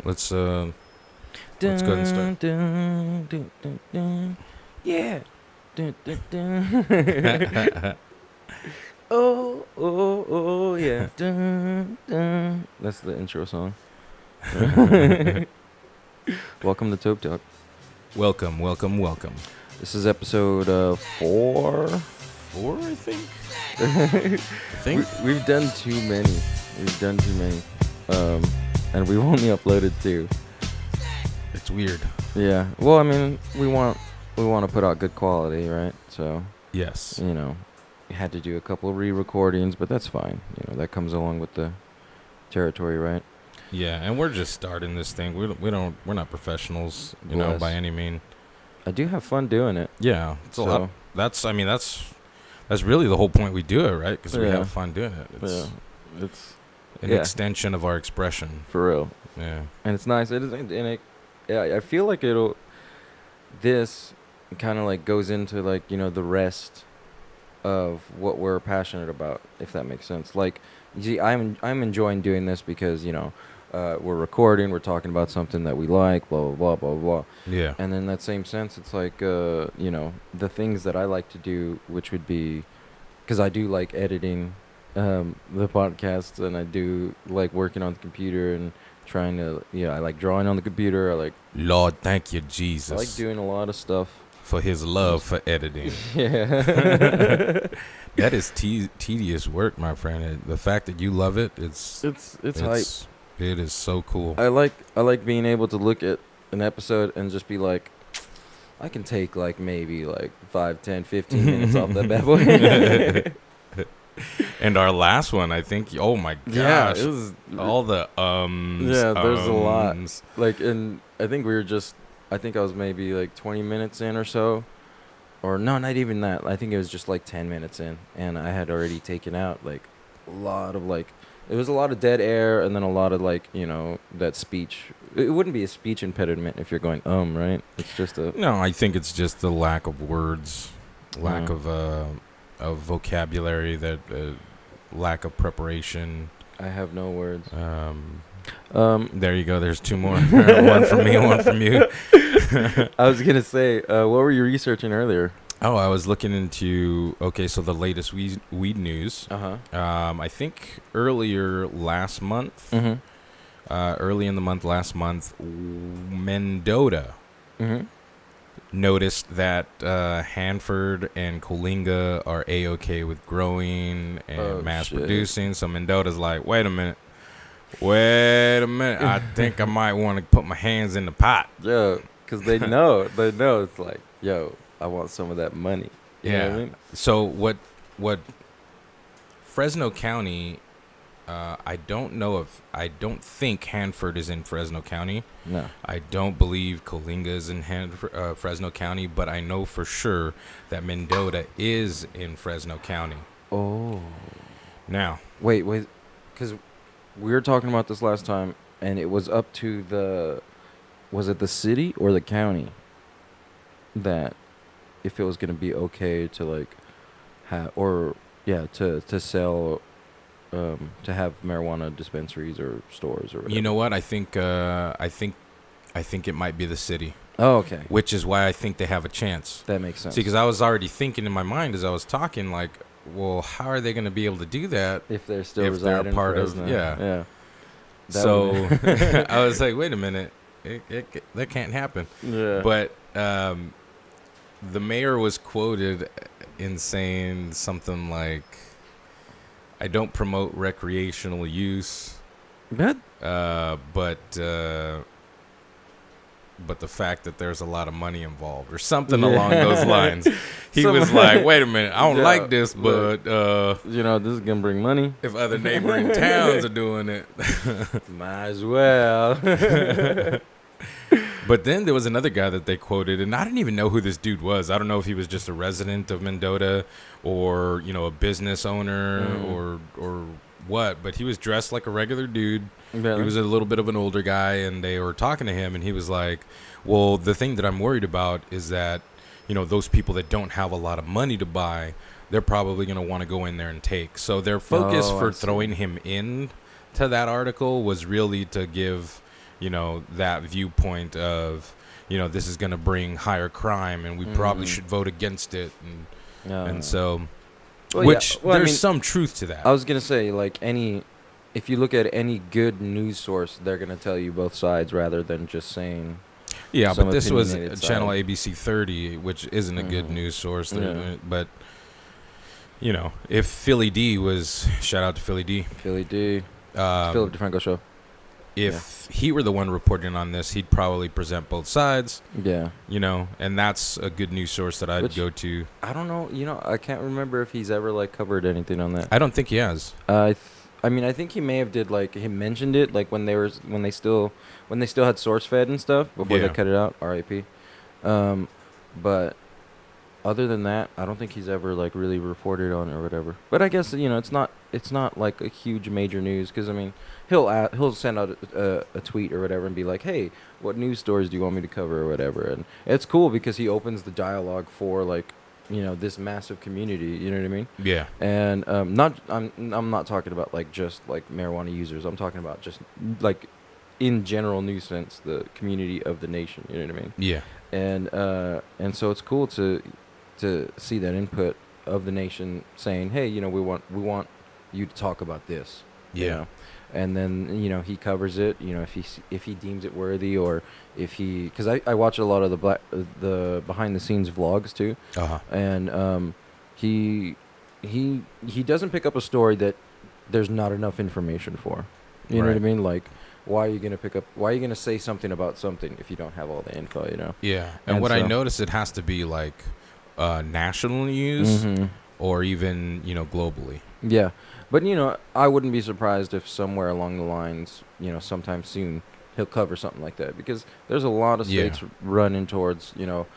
Let's go ahead and start. Yeah. Oh, yeah. That's the intro song. Welcome to Toke Talk. welcome. This is episode 4. 4, I think. We've done too many. And we've only uploaded 2. It's weird. Yeah. Well, I mean, we want to put out good quality, right? So, Yes. we had to do a couple of re-recordings, but that's fine. That comes along with the territory, right? Yeah, and we're just starting this thing. We're not professionals, Bless. by any mean. I do have fun doing it. Yeah, it's a So- lot. That's really the whole point we do it, right? Because we Yeah. have fun doing it. It's It's an yeah. extension of our expression. for real. Yeah. And it's nice. It is, and I feel like this kind of like goes into like, the rest of what we're passionate about, if that makes sense. Like, you see, I'm enjoying doing this because, we're recording, we're talking about something that we like, blah, blah, blah, blah, blah. Yeah. And in that same sense, it's like, the things that I like to do, which would be, because I do like editing the podcasts, and I do like working on the computer and trying to, I like drawing on the computer. I like Lord, thank you, Jesus. I like doing a lot of stuff. For his love for editing. Yeah. That is tedious work, my friend. The fact that you love it, it's hype. It is so cool. I like being able to look at an episode and just be like, I can take like maybe like 5, 10, 15 minutes off that bad boy. And our last one, I think, oh my gosh. Yeah, it was all the Yeah, there's a lot. ums. like, and I think I was maybe like 20 minutes in or so. Or no, not even that. I think it was just like 10 minutes in, and I had already taken out like a lot of like, it was a lot of dead air, and then a lot of like, that speech. It wouldn't be a speech impediment if you're going, right? It's just a... No, I think it's just the lack of words, lack of vocabulary, that lack of prepreration. I have no words. There you go. There's 2 more. One from me, one from you. I was going to say, what were you researching earlier? Oh, I was looking into, so the latest weed news. Uh-huh. I think earlier last month, Mm-hmm. early in the month last month, Mendota Mm-hmm. noticed that Hanford and Coalinga are A-okay with growing and mass shit. producing. So Mendota's like, wait a minute. I think I might want to put my hands in the pot. Yeah, because they know. It's like, yo, I want some of that money. You know what I mean? So what Fresno County, I don't think Hanford is in Fresno County. No. I don't believe Coalinga is in Fresno County, but I know for sure that Mendota is in Fresno County. Oh. Now, Wait, because we were talking about this last time, and it was up to was it the city or the county that if it was going to be okay to like to sell, to have marijuana dispensaries or stores or whatever. you know what? I think it might be the city, Oh, okay. which is why I think they have a chance. That makes sense. See, because I was already thinking in my mind as I was talking, like, well, how are they going to be able to do that? if they're still if they're residing part in of- Fresno. yeah. That So would- I was like, wait a minute, that can't happen. yeah. But the mayor was quoted in saying something like, I don't promote recreational use, That but the fact that there's a lot of money involved or something along those lines. He Some- was like, wait a minute, I don't Yeah, like this, but this is gonna bring money. if other neighboring towns are doing it. Might as well. But then there was another guy that they quoted, and I didn't even know who this dude was. I don't know if he was just a resident of Mendota or, a business owner or what, but he was dressed like a regular dude. Really? He was a little bit of an older guy, and they were talking to him, and he was like, well, the thing that I'm worried about is that, those people that don't have a lot of money to buy, they're probably going to want to go in there and take. So their focus for throwing him in to that article was really to give that viewpoint of, this is going to bring higher crime and we probably should vote against it. And so, there's some truth to that. I was going to say, like, if you look at any good news source, they're going to tell you both sides rather than just saying. Yeah, but this was channel side. ABC 30, which isn't a good news source. But, if Philly D was, shout out to Philly D. Philly D. Philip DeFranco show. If he were the one reporting on this, he'd probably present both sides. Yeah. And that's a good news source that I'd go to. I don't know. I can't remember if he's ever, like, covered anything on that. I don't think he has. I think he may have he mentioned it, like, when they still had source fed and stuff before they cut it out. R.I.P. But other than that, I don't think he's ever, like, really reported on it or whatever. But I guess it's not like a huge major news because he'll send out a tweet or whatever and be like, hey, what news stories do you want me to cover or whatever, and it's cool because he opens the dialogue for, like, this massive community, you know what I mean? Yeah. And I'm not talking about, like, just, like, marijuana users. I'm talking about just, like, in general news sense, the community of the nation, you know what I mean? Yeah. And so it's cool to see that input of the nation saying, hey, we want you to talk about this. Yeah. And then, he covers it, if he deems it worthy, or if he, because I watch a lot of the behind the scenes vlogs too. Uh-huh. And he doesn't pick up a story that there's not enough information for. You know what I mean? Like, why are you going to say something about something if you don't have all the info, Yeah. And what I noticed, it has to be like national news or even, globally. Yeah. But, I wouldn't be surprised if somewhere along the lines, sometime soon, he'll cover something like that. Because there's a lot of states running towards, medical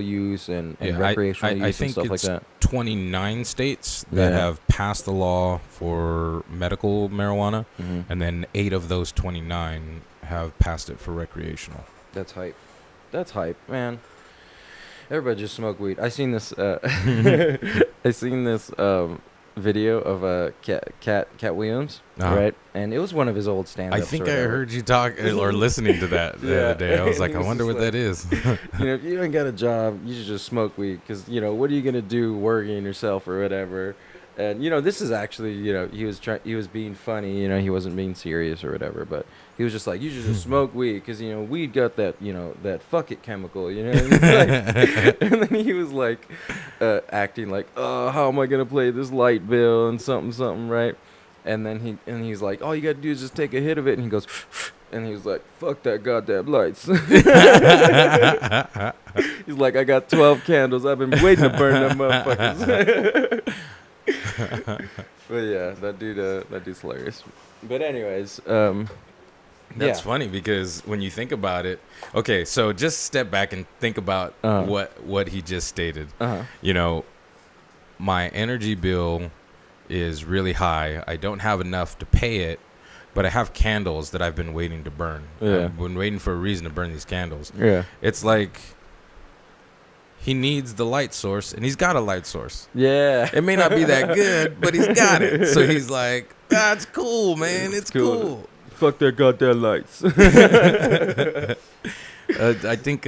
use and recreational use and stuff like that. I think it's 29 states that have passed the law for medical marijuana. And then 8 of those 29 have passed it for recreational. That's hype, man. Everybody just smoke weed. I seen this video of Cat Williams, right? And it was one of his old stand-ups. I think I heard you talk or listening to that the other day. I was like, I wonder what that is. If you ain't got a job, you should just smoke weed because, what are you going to do working yourself or whatever? And, this is actually, he was being funny, he wasn't being serious or whatever, but he was just like, you should just smoke weed because, weed got that, that fuck it chemical, and, and then he was like acting like, oh, how am I going to play this light bill and something, right? And then he's like, all you got to do is just take a hit of it. And he goes, and he was like, fuck that goddamn lights. He's like, I got 12 candles. I've been waiting to burn them motherfuckers. But yeah, that dude's hilarious. But anyways, that's funny because when you think about it, okay, so just step back and think about what he just stated. My energy bill is really high. I don't have enough to pay it, but I have candles that I've been waiting to burn. Yeah. I've been waiting for a reason to burn these candles. Yeah. It's like he needs the light source, and he's got a light source. Yeah. It may not be that good, but he's got it. So he's like, that's cool, man. It's cool. Fuck that goddamn lights. I think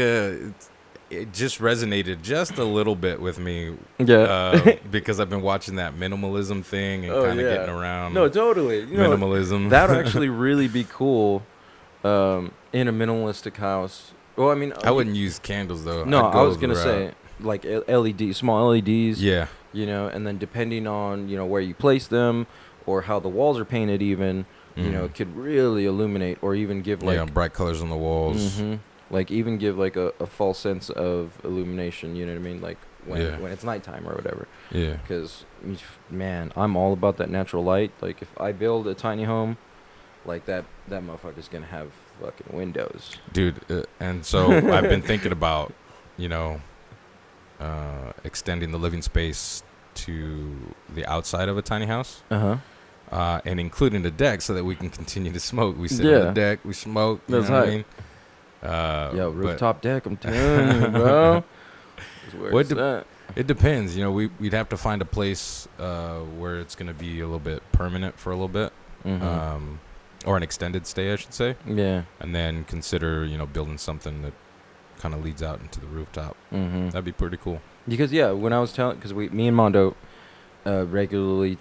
it just resonated just a little bit with me. Yeah. Because I've been watching that minimalism thing and kind of getting around. No, totally. Minimalism. That would actually really be cool in a minimalistic house. Well, I mean, I wouldn't use candles though. No, I was gonna say like LED, small LEDs. Yeah. And then depending on where you place them or how the walls are painted, even it could really illuminate or even give like bright colors on the walls. Like even give like a false sense of illumination. You know what I mean? Like when it's nighttime or whatever. Yeah. Because man, I'm all about that natural light. Like if I build a tiny home, like that motherfucker's gonna have fucking windows, dude. And so I've been thinking about extending the living space to the outside of a tiny house, and including the deck so that we can continue to smoke. We sit on the deck, we smoke. That's what I mean? Rooftop deck. I'm telling you, bro. It depends. We'd have to find a place where it's gonna be a little bit permanent for a little bit. or an extended stay, I should say. Yeah. And then consider, building something that kind of leads out into the rooftop. Mm-hmm. That'd be pretty cool. Because when I was telling, because me and Mondo regularly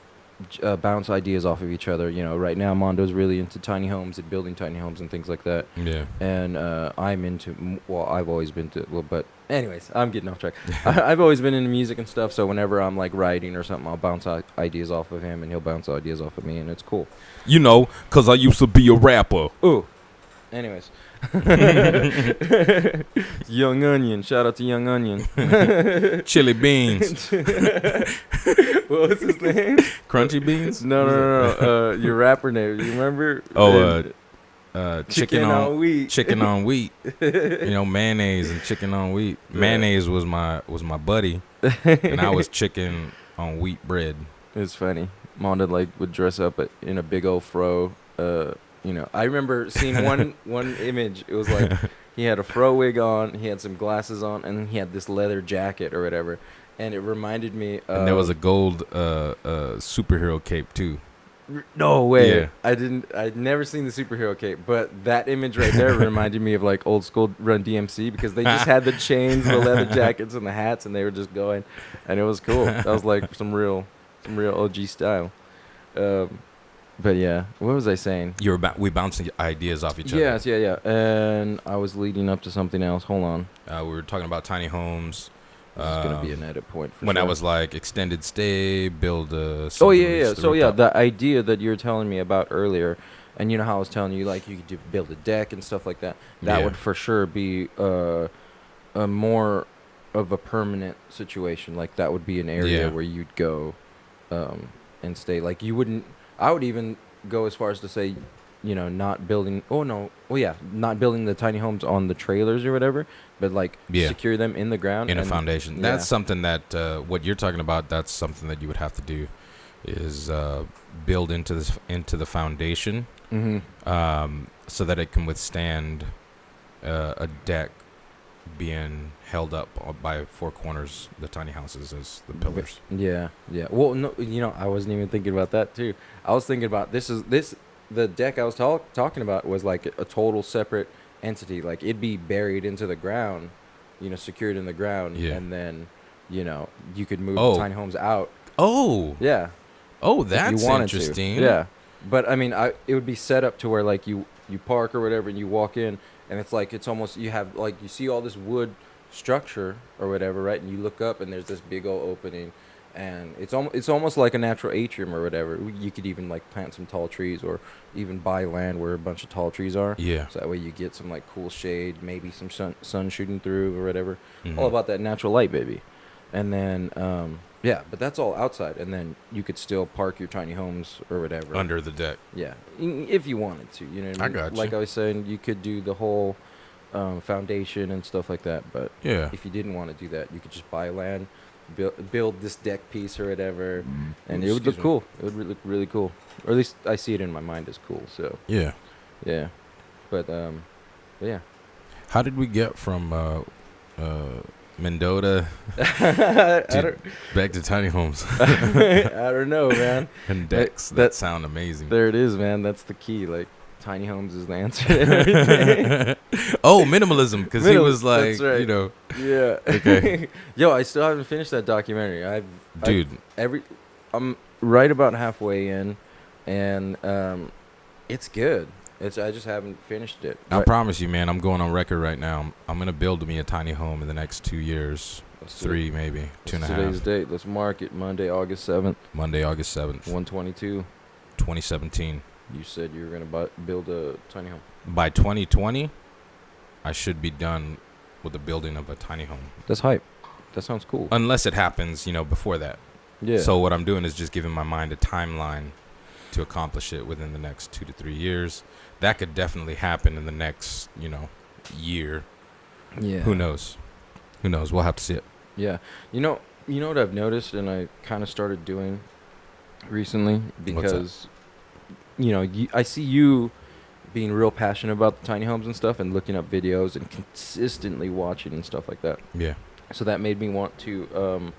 bounce ideas off of each other. Right now Mondo's really into tiny homes and building tiny homes and things like that. Yeah. And I'm into, I've always been to, but anyways, I'm getting off track. I've always been into music and stuff, so whenever I'm like writing or something, I'll bounce ideas off of him and he'll bounce ideas off of me, and it's cool. Because I used to be a rapper. Ooh. Anyways. Young Onion. Shout out to Young Onion. Chili Beans. What was his name? Crunchy Beans? No. Your rapper name. You remember? Chicken on wheat. Chicken on wheat. Mayonnaise and chicken on wheat. Yeah. Mayonnaise was my buddy, and I was chicken on wheat bread. It's funny. Mondo would dress up in a big old fro. I remember seeing one image. It was like he had a fro wig on, he had some glasses on, and he had this leather jacket or whatever. And it reminded me of... And there was a gold superhero cape, too. No way. Yeah. I'd never seen the superhero cape, but that image right there reminded me of old school Run DMC, because they just had the chains, the leather jackets, and the hats, and they were just going. And it was cool. That was some real OG style. But yeah, what was I saying? We bouncing ideas off each other. Yes, yeah. And I was leading up to something else. Hold on. We were talking about tiny homes. This is going to be an edit point for when sure. I was extended stay, build a... Oh, yeah. So, yeah, the idea that you were telling me about earlier, and you know how I was telling you, you could build a deck and stuff like that. That would for sure be a more of a permanent situation. That would be an area where you'd go and stay. You wouldn't... I would even go as far as to say, not building... not building the tiny homes on the trailers or whatever, but secure them in the ground. In a foundation. That's something that, what you're talking about, that's something that you would have to do, is build into the foundation, so that it can withstand a deck being held up by four corners, the tiny houses as the pillars. Yeah. Well, no, I wasn't even thinking about that too. I was thinking about the deck I was talking about was a total separate entity. It'd be buried into the ground, secured in the ground, and then, you could move the tiny homes out. Oh. Yeah. Oh, that's interesting. Yeah. But I mean, it would be set up to where you park or whatever, and you walk in, and it's almost, you have you see all this wood structure or whatever, right? And you look up, and there's this big old opening, and it's almost like a natural atrium or whatever. You could even plant some tall trees, or even buy land where a bunch of tall trees are. Yeah. So that way you get some cool shade, maybe some sun shooting through or whatever. Mm-hmm. All about that natural light, baby. And then but that's all outside, and then you could still park your tiny homes or whatever under the deck. Yeah, if you wanted to, you know what I mean? I got you. Like I was saying, you could do the whole foundation and stuff like that, but if you didn't want to do that, you could just buy land, build this deck piece or whatever, and it would look cool. It would look really cool, or at least I see it in my mind as cool. So yeah, but yeah. How did we get from Mendota back to tiny homes? I don't know, man. And decks that sound amazing. There it is, man. That's the key. Tiny homes is the answer to everything. Oh, minimalism, because he was that's right. Yeah. Okay. Yo, I still haven't finished that documentary. I'm right about halfway in, and it's good. I just haven't finished it. I promise you, man, I'm going on record right now. I'm going to build me a tiny home in the next 2 years. 3, maybe. 2.5. Today's date. Let's mark it. Monday, August 7th. Monday, August 7th. 1/22. 2017. You said you were going to build a tiny home. By 2020, I should be done with the building of a tiny home. That's hype. That sounds cool. Unless it happens, before that. Yeah. So what I'm doing is just giving my mind a timeline to accomplish it within the next 2 to 3 years. That could definitely happen in the next, year. Yeah. Who knows? We'll have to see it. Yeah. You know what I've noticed, and I kind of started doing recently, because, I see you being real passionate about the tiny homes and stuff, and looking up videos and consistently watching and stuff like that. Yeah. So that made me want to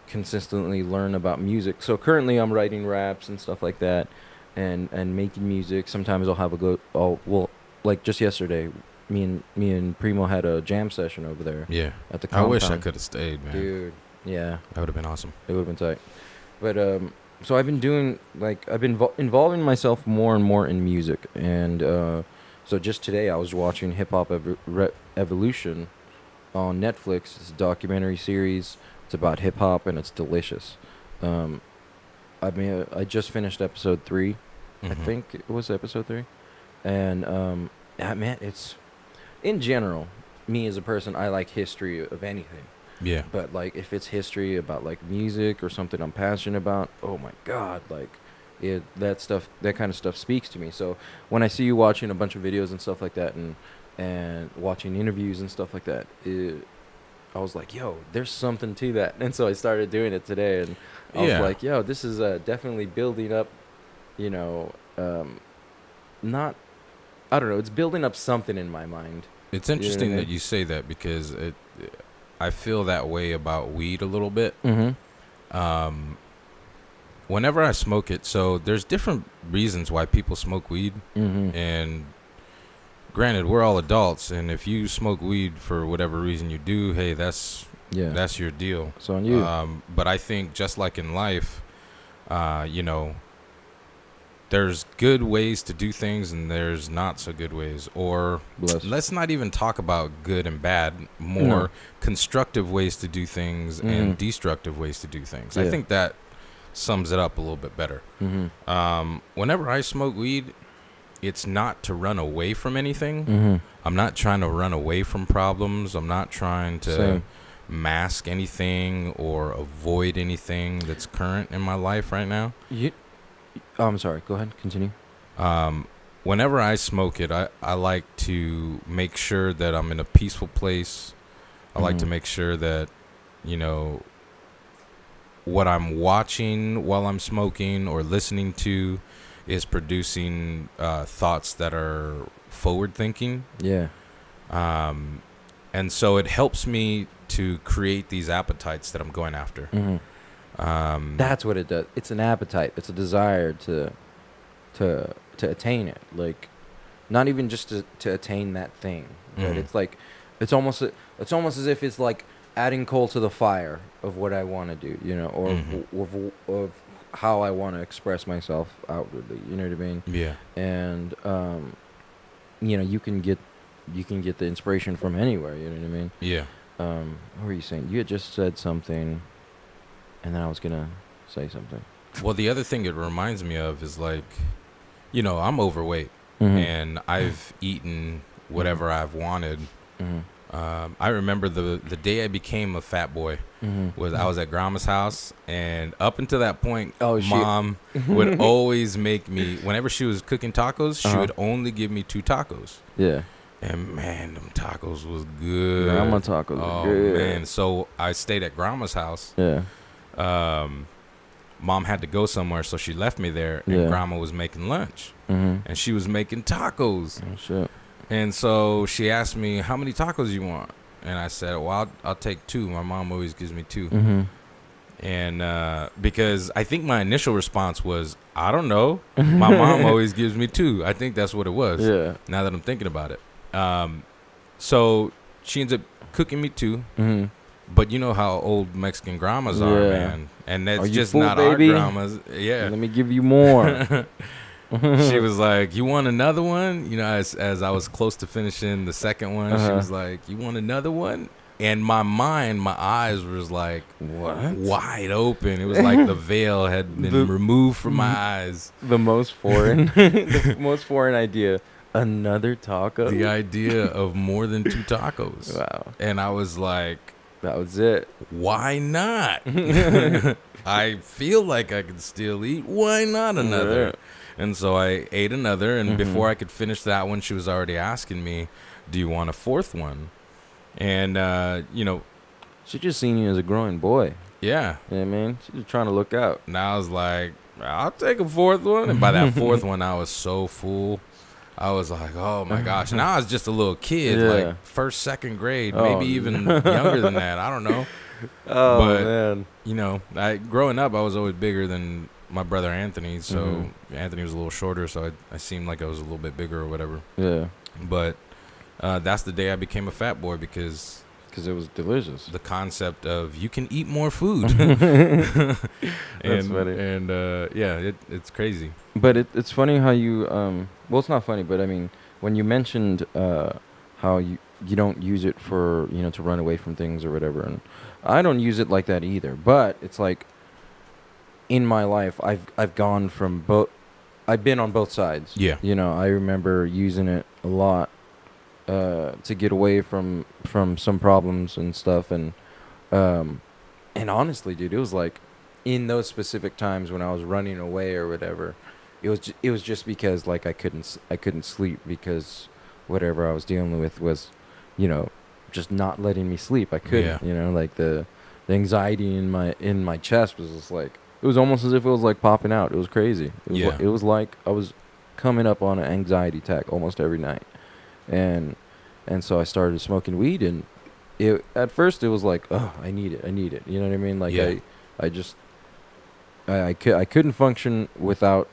consistently learn about music. So currently I'm writing raps and stuff like that. and making music. Sometimes I'll have like just yesterday, me and Primo had a jam session over there Yeah. at the I wish I compound. could have stayed, man. Dude, yeah, That would have been awesome. it would have been tight. But so I've been doing I've been involving myself more and more in music, and so just today I was watching Hip Hop Evolution on Netflix. It's a documentary series. It's about hip hop, and it's delicious. I just finished episode 3. I Mhm. think it was episode 3, and man, it's in general. Me as a person, I like history of anything. Yeah. But like if it's history about like music or something I'm passionate about, oh my god, like that kind of stuff speaks to me. So when I see you watching a bunch of videos and stuff like that, and watching interviews and stuff like that, I was like, yo, there's something to that. And so I started doing it today, and I was like, yo, this is definitely building up, you know, not, I don't know, it's building up something in my mind. It's interesting You know what I that you say that because I feel that way about weed a little bit. Mm-hmm. Whenever I smoke it, so there's different reasons why people smoke weed. Mm-hmm. And granted, we're all adults, and if you smoke weed for whatever reason you do, hey, that's your deal. So on you. But I think just like in life, there's good ways to do things and there's not so good ways. Or let's not even talk about good and bad, more constructive ways to do things and destructive ways to do things. Yeah. I think that sums it up a little bit better. Whenever I smoke weed, it's not to run away from anything. I'm not trying to run away from problems. I'm not trying to mask anything or avoid anything that's current in my life right now. I'm sorry. Go ahead. Continue. Whenever I smoke it, I like to make sure that I'm in a peaceful place. I like to make sure that, what I'm watching while I'm smoking or listening to is producing thoughts that are forward thinking. Yeah. And so it helps me to create these appetites that I'm going after. That's what it does. It's an appetite. It's a desire to attain it. Like, not even just to attain that thing, but it's like, it's almost as if it's like adding coal to the fire of what I want to do, or of how I want to express myself outwardly. You know what I mean? Yeah. And you can get the inspiration from anywhere. You know what I mean? Yeah. What were you saying? You had just said something, and then I was gonna say something. Well, the other thing it reminds me of is like, I'm overweight and I've eaten whatever I've wanted. I remember the day I became a fat boy was I was at grandma's house, and up until that point, mom would always make me, whenever she was cooking tacos, she would only give me 2 tacos. Yeah. And man, them tacos was good. Grandma tacos oh, were good. Man. So I stayed at grandma's house. Yeah. Mom had to go somewhere, so she left me there, and grandma was making lunch. And she was making tacos. Oh, shit. And so she asked me, how many tacos you want? And I said, well, I'll take 2. My mom always gives me 2. And because I think my initial response was, I don't know. My mom always gives me 2. I think that's what it was. Yeah. Now that I'm thinking about it. So she ends up cooking me 2. But you know how old Mexican grandmas are, man. And that's just full, not baby? Our grandmas. Yeah. Let me give you more. She was like, you want another one? As I was close to finishing the second one, she was like, you want another one? And my eyes was like, what? Wide open. It was like the veil had been removed from my eyes. The most foreign idea. Another taco? The idea of more than 2 tacos. Wow. And I was like, that was it. Why not? I feel like I could still eat. Why not another? Yeah. And so I ate another, and before I could finish that one, she was already asking me, do you want a 4th one? And, she just seen you as a growing boy. Yeah. You know what I mean? She's just trying to look out. And I was like, I'll take a 4th one. And by that 4th one, I was so full. I was like, oh, my gosh. And I was just a little kid, like 1st, 2nd grade, maybe even younger than that. I don't know. Oh, but, man. Growing up, I was always bigger than my brother Anthony. So Anthony was a little shorter, so I seemed like I was a little bit bigger or whatever. Yeah. But that's the day I became a fat boy because it was delicious. the concept of you can eat more food. That's funny. And yeah, it's crazy. But it's funny how you well, it's not funny, but I mean, when you mentioned how you don't use it for, you know, to run away from things or whatever, and I don't use it like that either. But it's like in my life, I've gone from both. I've been on both sides. Yeah. You know, I remember using it a lot to get away from some problems and stuff, and honestly, dude, it was like in those specific times when I was running away or whatever, it was just because like I couldn't sleep because whatever I was dealing with was, you know, just not letting me sleep. I couldn't, you know, like the anxiety in my chest was just like, it was almost as if it was like popping out. It was crazy. It was like I was coming up on an anxiety attack almost every night. And so I started smoking weed, and at first it was like, oh, I need it. You know what I mean? Like I couldn't function without,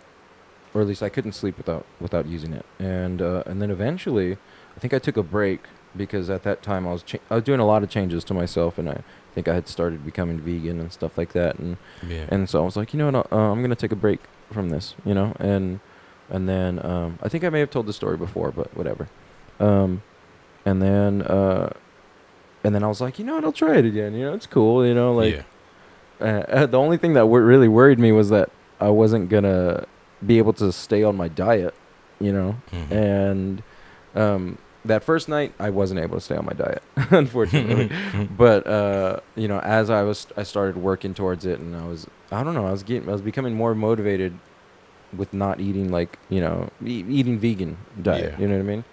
or at least I couldn't sleep without using it. And then eventually, I think I took a break because at that time I was doing a lot of changes to myself, and I think I had started becoming vegan and stuff like that. And so I was like, you know what, I'm gonna take a break from this, you know. And then I think I may have told the story before, but whatever. And then I was like, you know what, I'll try it again. You know, it's cool. You know, like the only thing that really worried me was that I wasn't gonna be able to stay on my diet. You know, and that first night I wasn't able to stay on my diet, unfortunately. But you know, as I started working towards it, and I was becoming more motivated with not eating, like, you know, eating vegan diet. You know what I mean?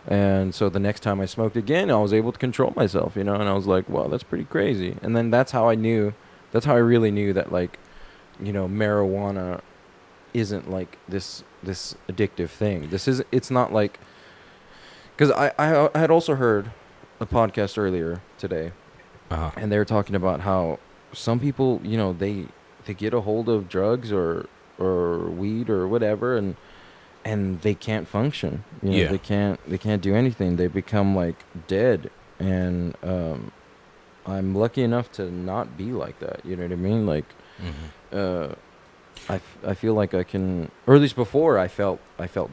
And so the next time I smoked again, I was able to control myself, you know, and I was like, wow, that's pretty crazy. And then that's how I really knew that, like, you know, marijuana isn't like this addictive thing. It's not like, because I had also heard a podcast earlier today, and they were talking about how some people, you know, they get a hold of drugs or weed or whatever, and they can't function. You know, they can't do anything. They become like dead. And I'm lucky enough to not be like that. You know what I mean? Like, I feel like I can, or at least before I felt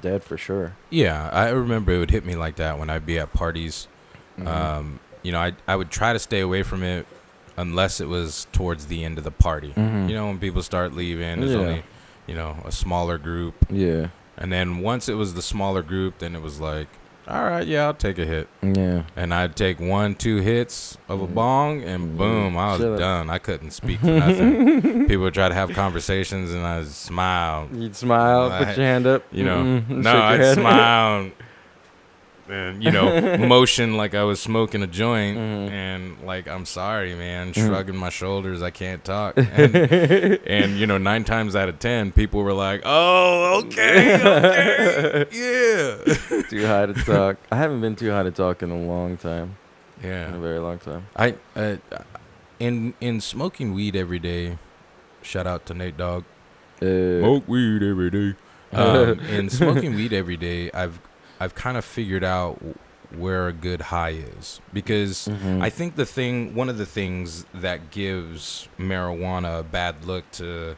dead for sure. Yeah, I remember it would hit me like that when I'd be at parties. You know, I would try to stay away from it unless it was towards the end of the party. You know, when people start leaving, there's only, you know, a smaller group. Yeah. And then once it was the smaller group, then it was like, all right, yeah, I'll take a hit. Yeah. And I'd take 1-2 hits of a bong, and boom, I was done. I couldn't speak for nothing. People would try to have conversations, and I'd smile. You'd smile, put your hand up. You know, no, I'd smile. And, you know, motion like I was smoking a joint, and like, I'm sorry, man, shrugging my shoulders, I can't talk. And you know, 9 times out of 10, people were like, oh, okay, yeah. Too high to talk. I haven't been too high to talk in a long time. Yeah. In a very long time. In smoking weed every day, shout out to Nate Dogg. Smoke weed every day. In smoking weed every day, I've kind of figured out where a good high is, because I think one of the things that gives marijuana a bad look to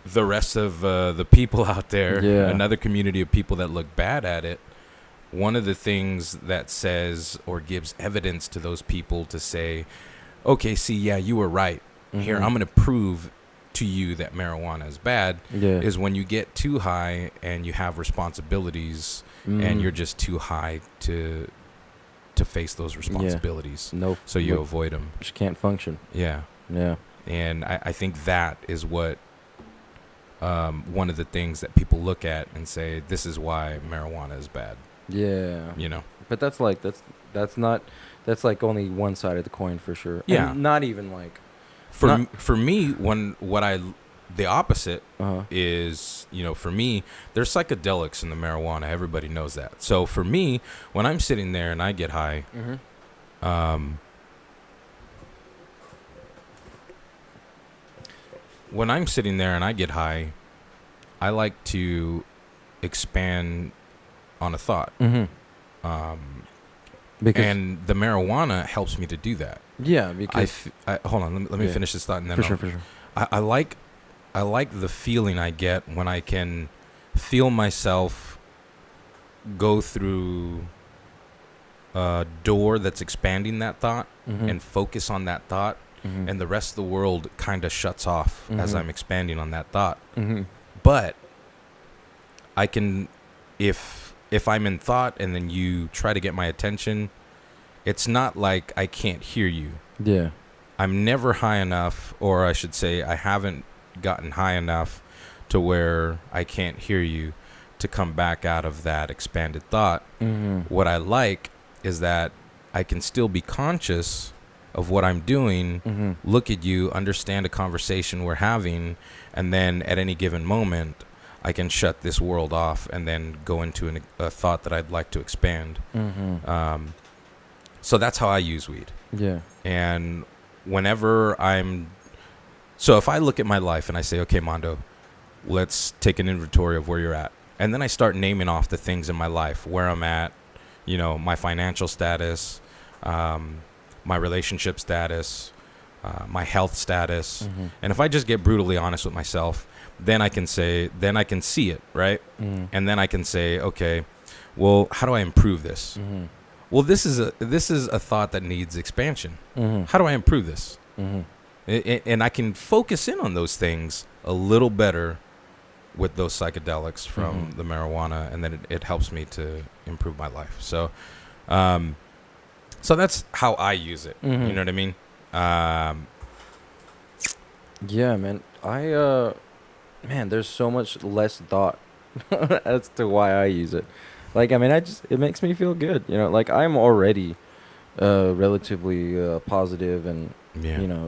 the rest of the people out there, another community of people that look bad at it, one of the things that says or gives evidence to those people to say, okay, see, yeah, you were right. Here, I'm going to prove to you that marijuana is bad, is when you get too high and you have responsibilities and you're just too high to face those responsibilities. So you avoid them. Just can't function. Yeah. And I think that is what one of the things that people look at and say, this is why marijuana is bad. Yeah. You know. But that's like that's like only one side of the coin for sure. Yeah. And not even like for me, the opposite is, you know, for me, there's psychedelics in the marijuana. Everybody knows that. So for me, when I'm sitting there and I get high, when I'm sitting there and I get high, I like to expand on a thought. Because And the marijuana helps me to do that. yeah, because Hold on, let me Yeah. finish this thought, and then for sure. I like the feeling I get when I can feel myself go through a door that's expanding that thought and focus on that thought, and the rest of the world kind of shuts off as I'm expanding on that thought. But I can, if I'm in thought and then you try to get my attention, it's not like I can't hear you. Yeah. I'm never high enough, or I should say I haven't gotten high enough to where I can't hear you to come back out of that expanded thought. What I like is that I can still be conscious of what I'm doing, look at you, understand a conversation we're having, and then at any given moment, I can shut this world off and then go into a thought that I'd like to expand. So that's how I use weed. Yeah. And whenever so if I look at my life and I say, okay, Mondo, let's take an inventory of where you're at. And then I start naming off the things in my life, where I'm at, my financial status, my relationship status, my health status. And if I just get brutally honest with myself, then I can see it, right? And then I can say, okay, well, how do I improve this? Well, this is a thought that needs expansion. How do I improve this? And I can focus in on those things a little better with those psychedelics from the marijuana, and then it helps me to improve my life. So, so that's how I use it. You know what I mean? Yeah, man. Man, there's so much less thought as to why I use it. Like, I mean, it makes me feel good. Like I'm already relatively positive and,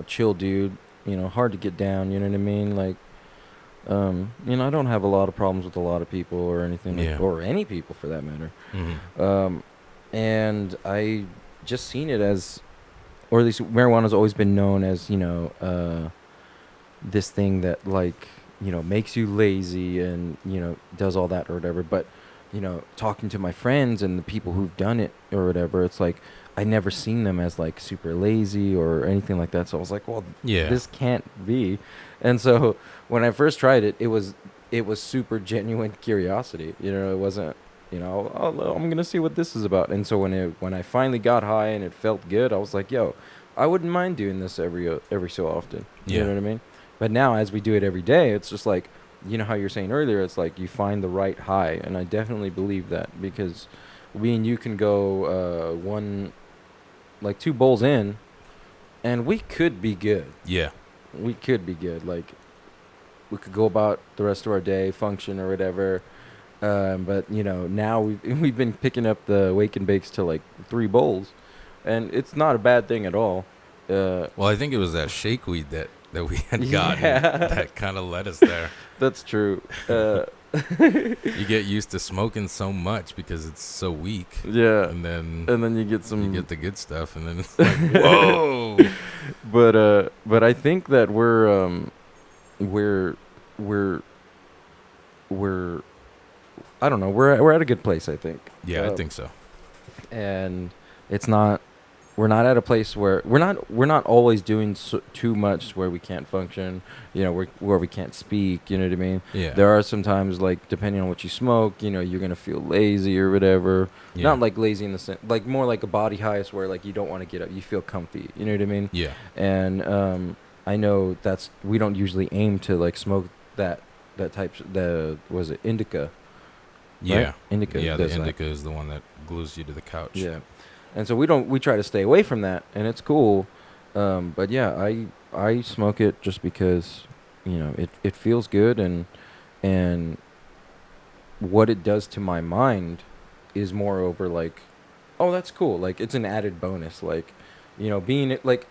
chill dude, hard to get down. You know what I mean? Like, I don't have a lot of problems with a lot of people or anything, or any people for that matter. And I just seen it as, or at least marijuana's always been known as, this thing that like, makes you lazy and, does all that or whatever. But, talking to my friends and the people who've done it or whatever, it's like, I never seen them as like super lazy or anything like that. So I was like, well, this can't be. And so when I first tried it, it was super genuine curiosity. It wasn't, oh, I'm going to see what this is about. And so when I finally got high and it felt good, I was like, yo, I wouldn't mind doing this every so often. You know what I mean? But now as we do it every day, it's just like, how you're saying earlier, it's like you find the right high. And I definitely believe that, because we and you can go 2 bowls in and we could be good. Yeah. We could be good. Like, we could go about the rest of our day, function or whatever. But, now we've been picking up the wake and bakes to like 3 bowls. And it's not a bad thing at all. Well, I think it was that shake weed that we had gotten that kind of led us there. That's true. You get used to smoking so much because it's so weak. Yeah. And then you get you get the good stuff, and then it's like, whoa. But I think that we're I don't know, we're at a good place, I think. Yeah, I think so. And we're not at a place where we're not always doing too much where we can't function, where we can't speak, you know what I mean? Yeah. There are some times, like, depending on what you smoke, you're going to feel lazy or whatever. Yeah. Not like lazy in the sense, like more like a body highest where like you don't want to get up, you feel comfy, you know what I mean? Yeah. And I know we don't usually aim to like smoke that type, was it indica? Yeah. Right? Indica. Yeah, the indica is the one that glues you to the couch. Yeah. And so we try to stay away from that, and it's cool. But yeah, I smoke it just because, it feels good, and what it does to my mind is moreover like, oh, that's cool. Like, it's an added bonus. Like, being it like,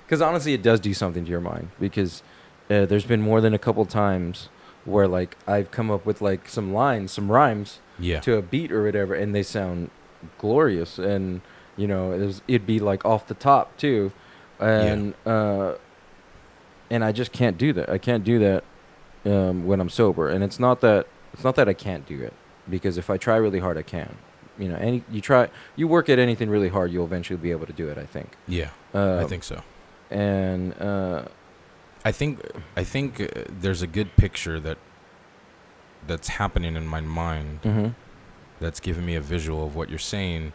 because honestly, it does do something to your mind, because there's been more than a couple times where like I've come up with like some rhymes to a beat or whatever, and they sound glorious, and it'd be like off the top too, and and I just can't do that. I can't do that when I'm sober, and it's not that I can't do it, because if I try really hard, I can. You know, you work at anything really hard, you'll eventually be able to do it, I think. Yeah, I think so. And I think there's a good picture that's happening in my mind mm-hmm. that's giving me a visual of what you're saying.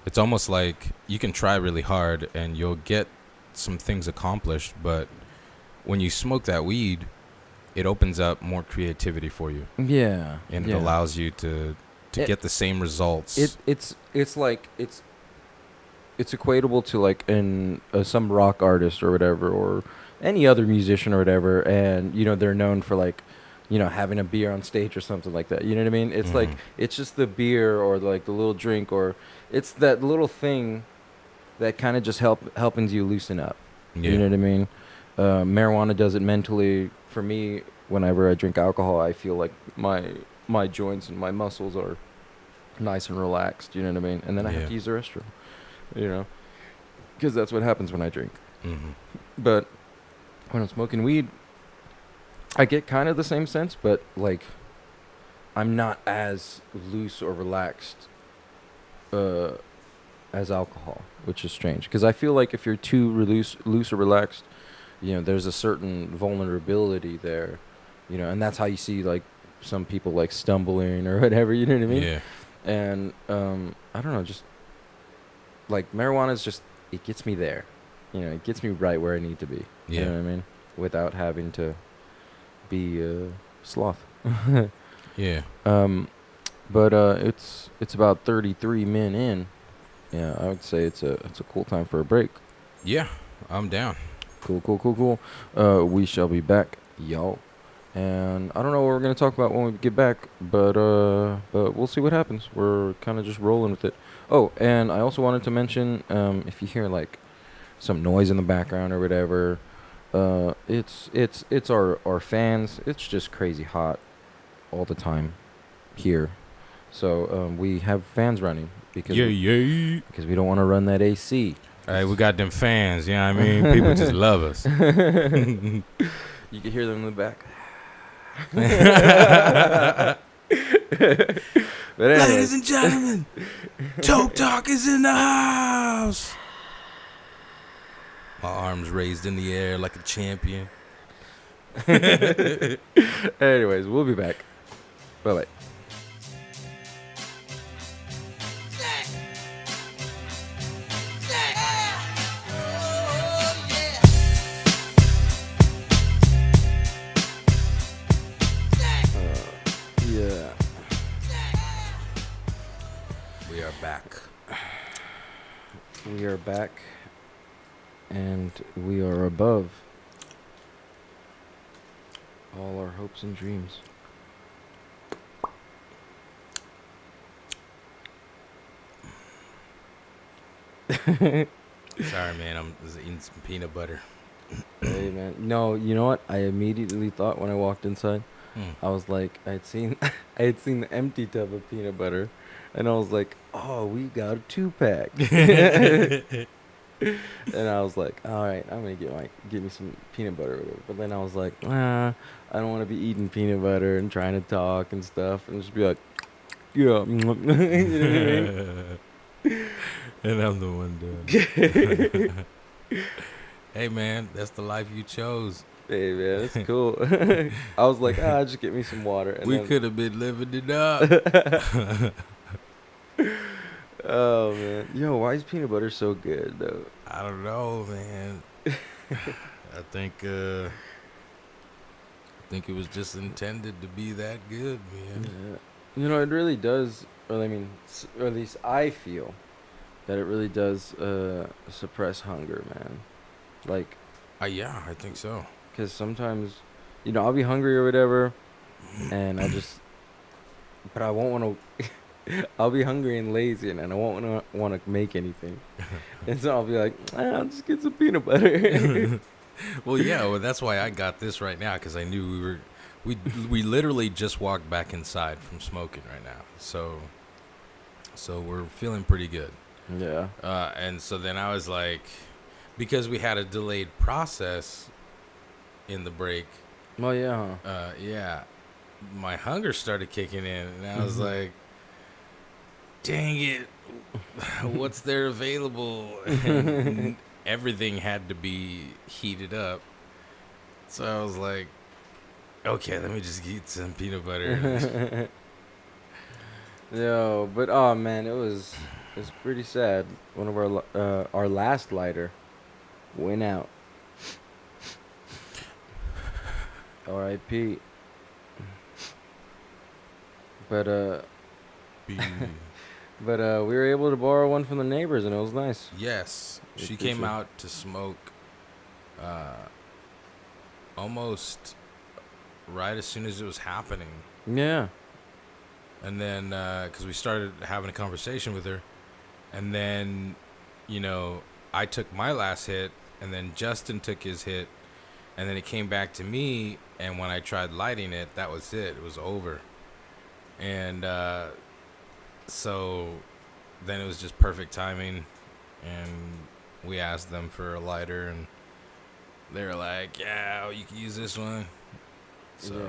It's almost like you can try really hard and you'll get some things accomplished, but when you smoke that weed, it opens up more creativity for you. Yeah. And it allows you to get the same results. It's equatable to like in some rock artist or whatever, or any other musician or whatever, and you know they're known for like, you know, having a beer on stage or something like that. You know what I mean? It's like it's just the beer or like the little drink, or it's that little thing that kind of just helping you loosen up. Yeah. You know what I mean? Marijuana does it mentally. For me, whenever I drink alcohol, I feel like my joints and my muscles are nice and relaxed. You know what I mean? And then I have to use the restroom. You know, because that's what happens when I drink. Mm-hmm. But when I'm smoking weed, I get kind of the same sense, but like I'm not as loose or relaxed as alcohol, which is strange. Because I feel like if you're too loose or relaxed, you know, there's a certain vulnerability there, you know, and that's how you see like some people like stumbling or whatever. You know what I mean? Yeah. And I don't know, just like marijuana is just, it gets me there, you know, it gets me right where I need to be. Yeah. You know what I mean? Without having to be a sloth. Yeah. But it's about 33 min in. Yeah, I would say it's a cool time for a break. Yeah, I'm down. Cool. We shall be back, y'all. And I don't know what we're gonna talk about when we get back, but we'll see what happens. We're kind of just rolling with it. Oh, and I also wanted to mention, if you hear like some noise in the background or whatever, it's our fans. It's just crazy hot all the time here, so we have fans running because because we don't want to run that AC. Hey, we got them fans. You know what I mean? People just love us. You can hear them in the back. But anyways. Ladies and gentlemen, Toke Talk is in the house. My arms raised in the air like a champion. Anyways, we'll be back. Bye-bye. We are back, and we are above all our hopes and dreams. Sorry, man. I'm just eating some peanut butter. Hey, man. No, you know what? I immediately thought when I walked inside, I was like, I had seen the empty tub of peanut butter. And I was like, oh, we got a 2-pack. And I was like, all right, I'm going to get me some peanut butter or whatever. But then I was like, I don't want to be eating peanut butter and trying to talk and stuff. And just be like, yeah. You know what I mean? And I'm the one doing it. Hey, man, that's the life you chose. Hey, man, that's cool. I was like, just get me some water. And we could have been living it up. Oh, man. Yo, why is peanut butter so good, though? I don't know, man. I think it was just intended to be that good, man. Yeah. You know, it really does, or at least I feel that it really does suppress hunger, man. Like... yeah, I think so. Because sometimes, you know, I'll be hungry or whatever, and but I won't want to... I'll be hungry and lazy, and I won't want to make anything. And so I'll be like, I'll just get some peanut butter. Well, that's why I got this right now, because I knew we literally just walked back inside from smoking right now. So we're feeling pretty good. Yeah. And so then I was like, because we had a delayed process, in the break, Oh yeah. yeah, my hunger started kicking in, and I was like, "Dang it, what's there available?" And everything had to be heated up, so I was like, "Okay, let me just eat some peanut butter." Yo, but oh man, it's pretty sad. One of our last lighter went out. R.I.P. But we were able to borrow one from the neighbors, and it was nice. Yes, We she appreciate came it. out to smoke almost right as soon as it was happening. Yeah. And then, because we started having a conversation with her, and then, I took my last hit, and then Justin took his hit, and then it came back to me, and when I tried lighting it, that was it. It was over. And so then it was just perfect timing, and we asked them for a lighter, and they were like, yeah, you can use this one. So Yeah.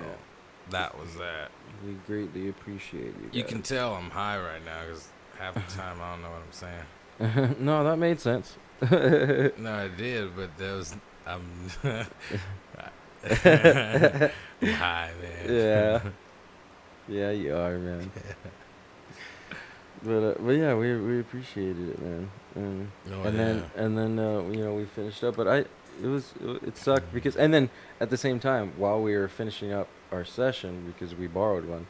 that was that. We greatly appreciate you. You can tell I'm high right now because half the time I don't know what I'm saying. can. No, that made sense. No, I did, but that was I'm I'm high, man. Yeah. Yeah, you are, man. But yeah, we appreciated it, man. Oh, And yeah. then we finished up, but it sucked because, and then at the same time, while we were finishing up our session, because we borrowed one,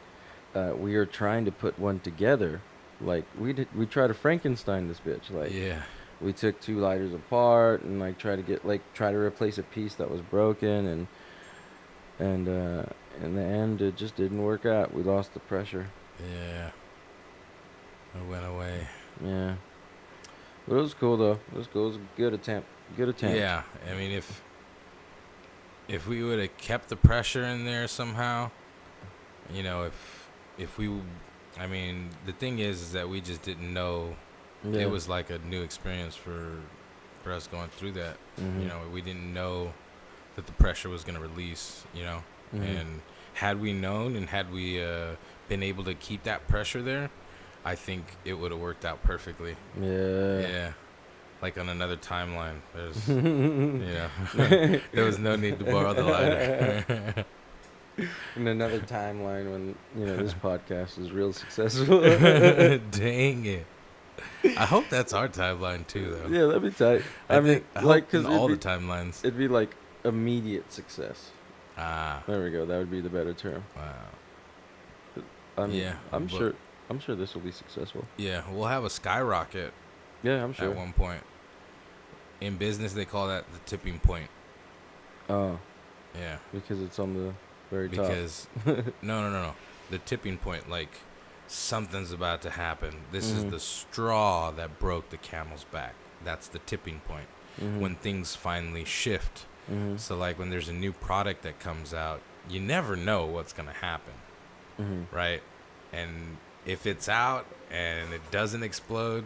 we were trying to put one together. Like we tried to Frankenstein this bitch. Like Yeah. we took two lighters apart and like try to replace a piece that was broken, and in the end it just didn't work out. We lost the pressure. Yeah. It went away. Yeah. But it was cool though. It was cool. It was a good attempt. Good attempt. Yeah. I mean, if we would have kept the pressure in there somehow, if we, I mean, the thing is that we just didn't know. Yeah. It was like a new experience for us going through that. Mhm. We didn't know that the pressure was going to release, Mhm. and had we known and had we been able to keep that pressure there, I think it would have worked out perfectly. Yeah. Yeah. Like on another timeline, there's, there was no need to borrow the lighter. In another timeline when this podcast is real successful. Dang it. I hope that's our timeline too, though. Yeah, that'd be tight. I mean, hope like, in cause all the timelines. it'd be like immediate success. Ah, There we go. That would be the better term. wow. I mean, Yeah, I'm but- sure this will be successful. Yeah, we'll have a skyrocket Yeah, I'm sure. at one point. In business, they call that the tipping point. Oh, Yeah, because it's on the very top. because no, the tipping point, like something's about to happen. This is Mhm. the straw that broke the camel's back. That's the tipping point. Mhm. When things finally shift. Mhm. So like when there's a new product that comes out, you never know what's gonna happen, Mhm. right? And if it's out and it doesn't explode,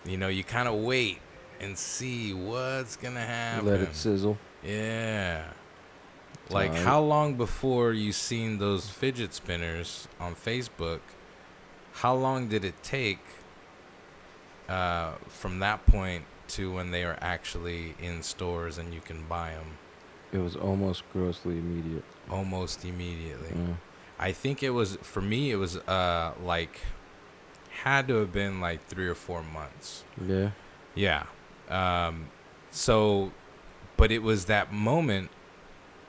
you kind of wait and see what's gonna happen. Let it sizzle. Yeah. Like Tight. how long before you seen those fidget spinners on Facebook? How long did it take from that point to when they are actually in stores and you can buy them? It was almost grossly immediate. Almost immediately. Mm. I think it was, for me, it was like, had to have been like 3 or 4 months. Yeah. Yeah. So, but it was that moment,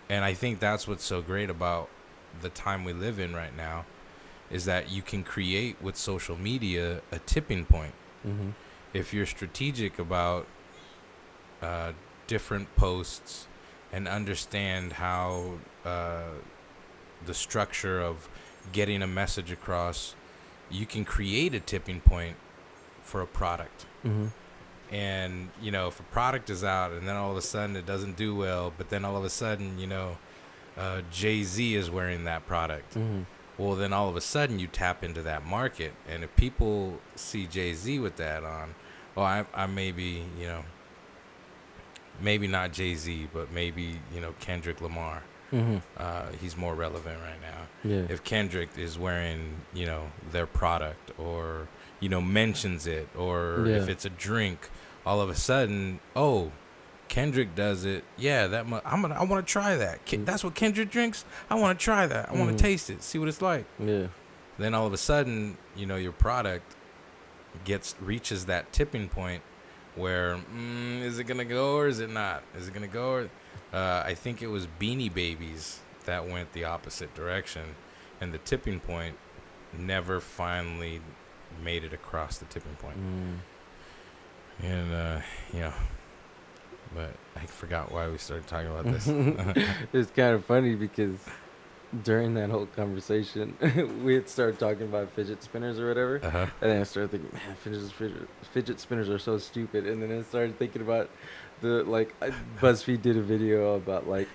and I think that's what's so great about the time we live in right now, is that you can create with social media a tipping point. Mm-hmm. If you're strategic about different posts and understand how the structure of getting a message across, you can create a tipping point for a product. Mm-hmm. And, if a product is out and then all of a sudden it doesn't do well, but then all of a sudden, Jay-Z is wearing that product. Mm-hmm. Well, then all of a sudden you tap into that market. And if people see Jay-Z with that on, well, I maybe, maybe not Jay-Z, but maybe, Kendrick Lamar. Mm-hmm. He's more relevant right now. Yeah. If Kendrick is wearing, their product, or, mentions it, or if Yeah. it's a drink, all of a sudden, oh, Kendrick does it. Yeah, I want to try that. That's what Kendrick drinks. I want to try that. I want to taste it, see what it's like. Yeah. Then all of a sudden, your product reaches that tipping point where is it gonna go or is it not? Is it gonna go? Or, I think it was Beanie Babies that went the opposite direction, and the tipping point never finally made it across the tipping point. And but I forgot why we started talking about this. It's kind of funny because during that whole conversation, we had started talking about fidget spinners or whatever. Uh-huh. And then I started thinking, man, fidget spinners are so stupid. And then I started thinking about BuzzFeed did a video about I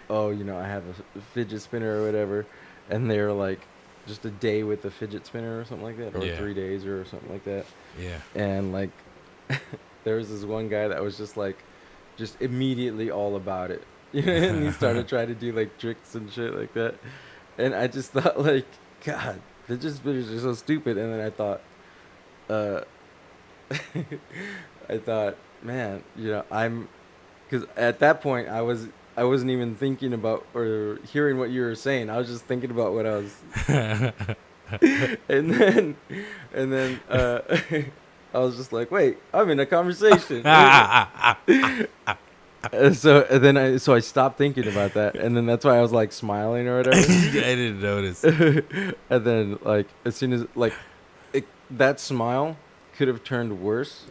have a fidget spinner or whatever. And they're like, just a day with a fidget spinner or something like that. Or 3 days or something like that. Yeah. And there was this one guy that was just immediately all about it. And he started trying to do tricks and shit like that. And I just thought God, fidget spinners are so stupid. And then I thought, man, because at that point I wasn't even thinking about or hearing what you were saying. I was just thinking about what I was. and then I was just like, wait, I'm in a conversation. So I stopped thinking about that, and then that's why I was smiling or whatever. I didn't notice. And then as soon as that smile could have turned worse,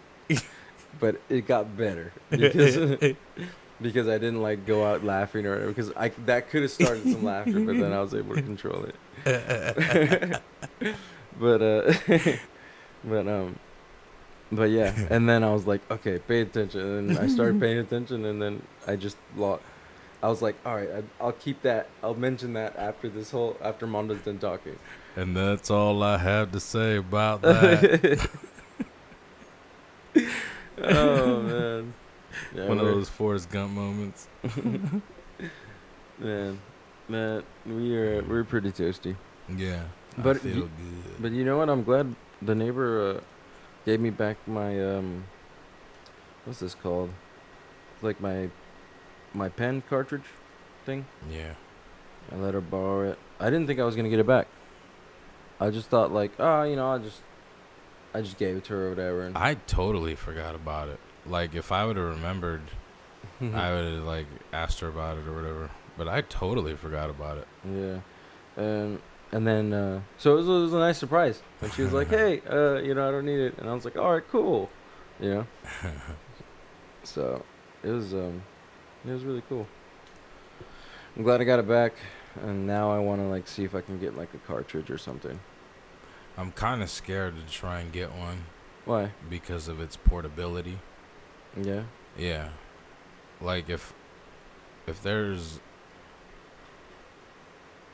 but it got better because I didn't go out laughing or whatever, because that could have started some laughter, but then I was able to control it. But yeah, and then I was like, okay, pay attention. And then I started paying attention, and then I just lost. I was like, all right, I'll keep that. I'll mention that after Mondo's done talking. And that's all I have to say about that. Oh, man. Yeah, One of those Forrest Gump moments. Man, we're pretty toasty. Yeah, but I feel good. But you know what? I'm glad the neighbor gave me back my what's this called? My pen cartridge thing. Yeah. I let her borrow it. I didn't think I was gonna get it back. I just thought I just gave it to her or whatever. And I totally forgot about it. If I would have remembered, I would have asked her about it or whatever. But I totally forgot about it. Yeah. And then so it was a nice surprise. And she was like, "Hey, I don't need it." And I was like, "All right, cool." So it was really cool. I'm glad I got it back, and now I want to see if I can get a cartridge or something. I'm kind of scared to try and get one. Why? Because of its portability. Yeah. Yeah. If there's,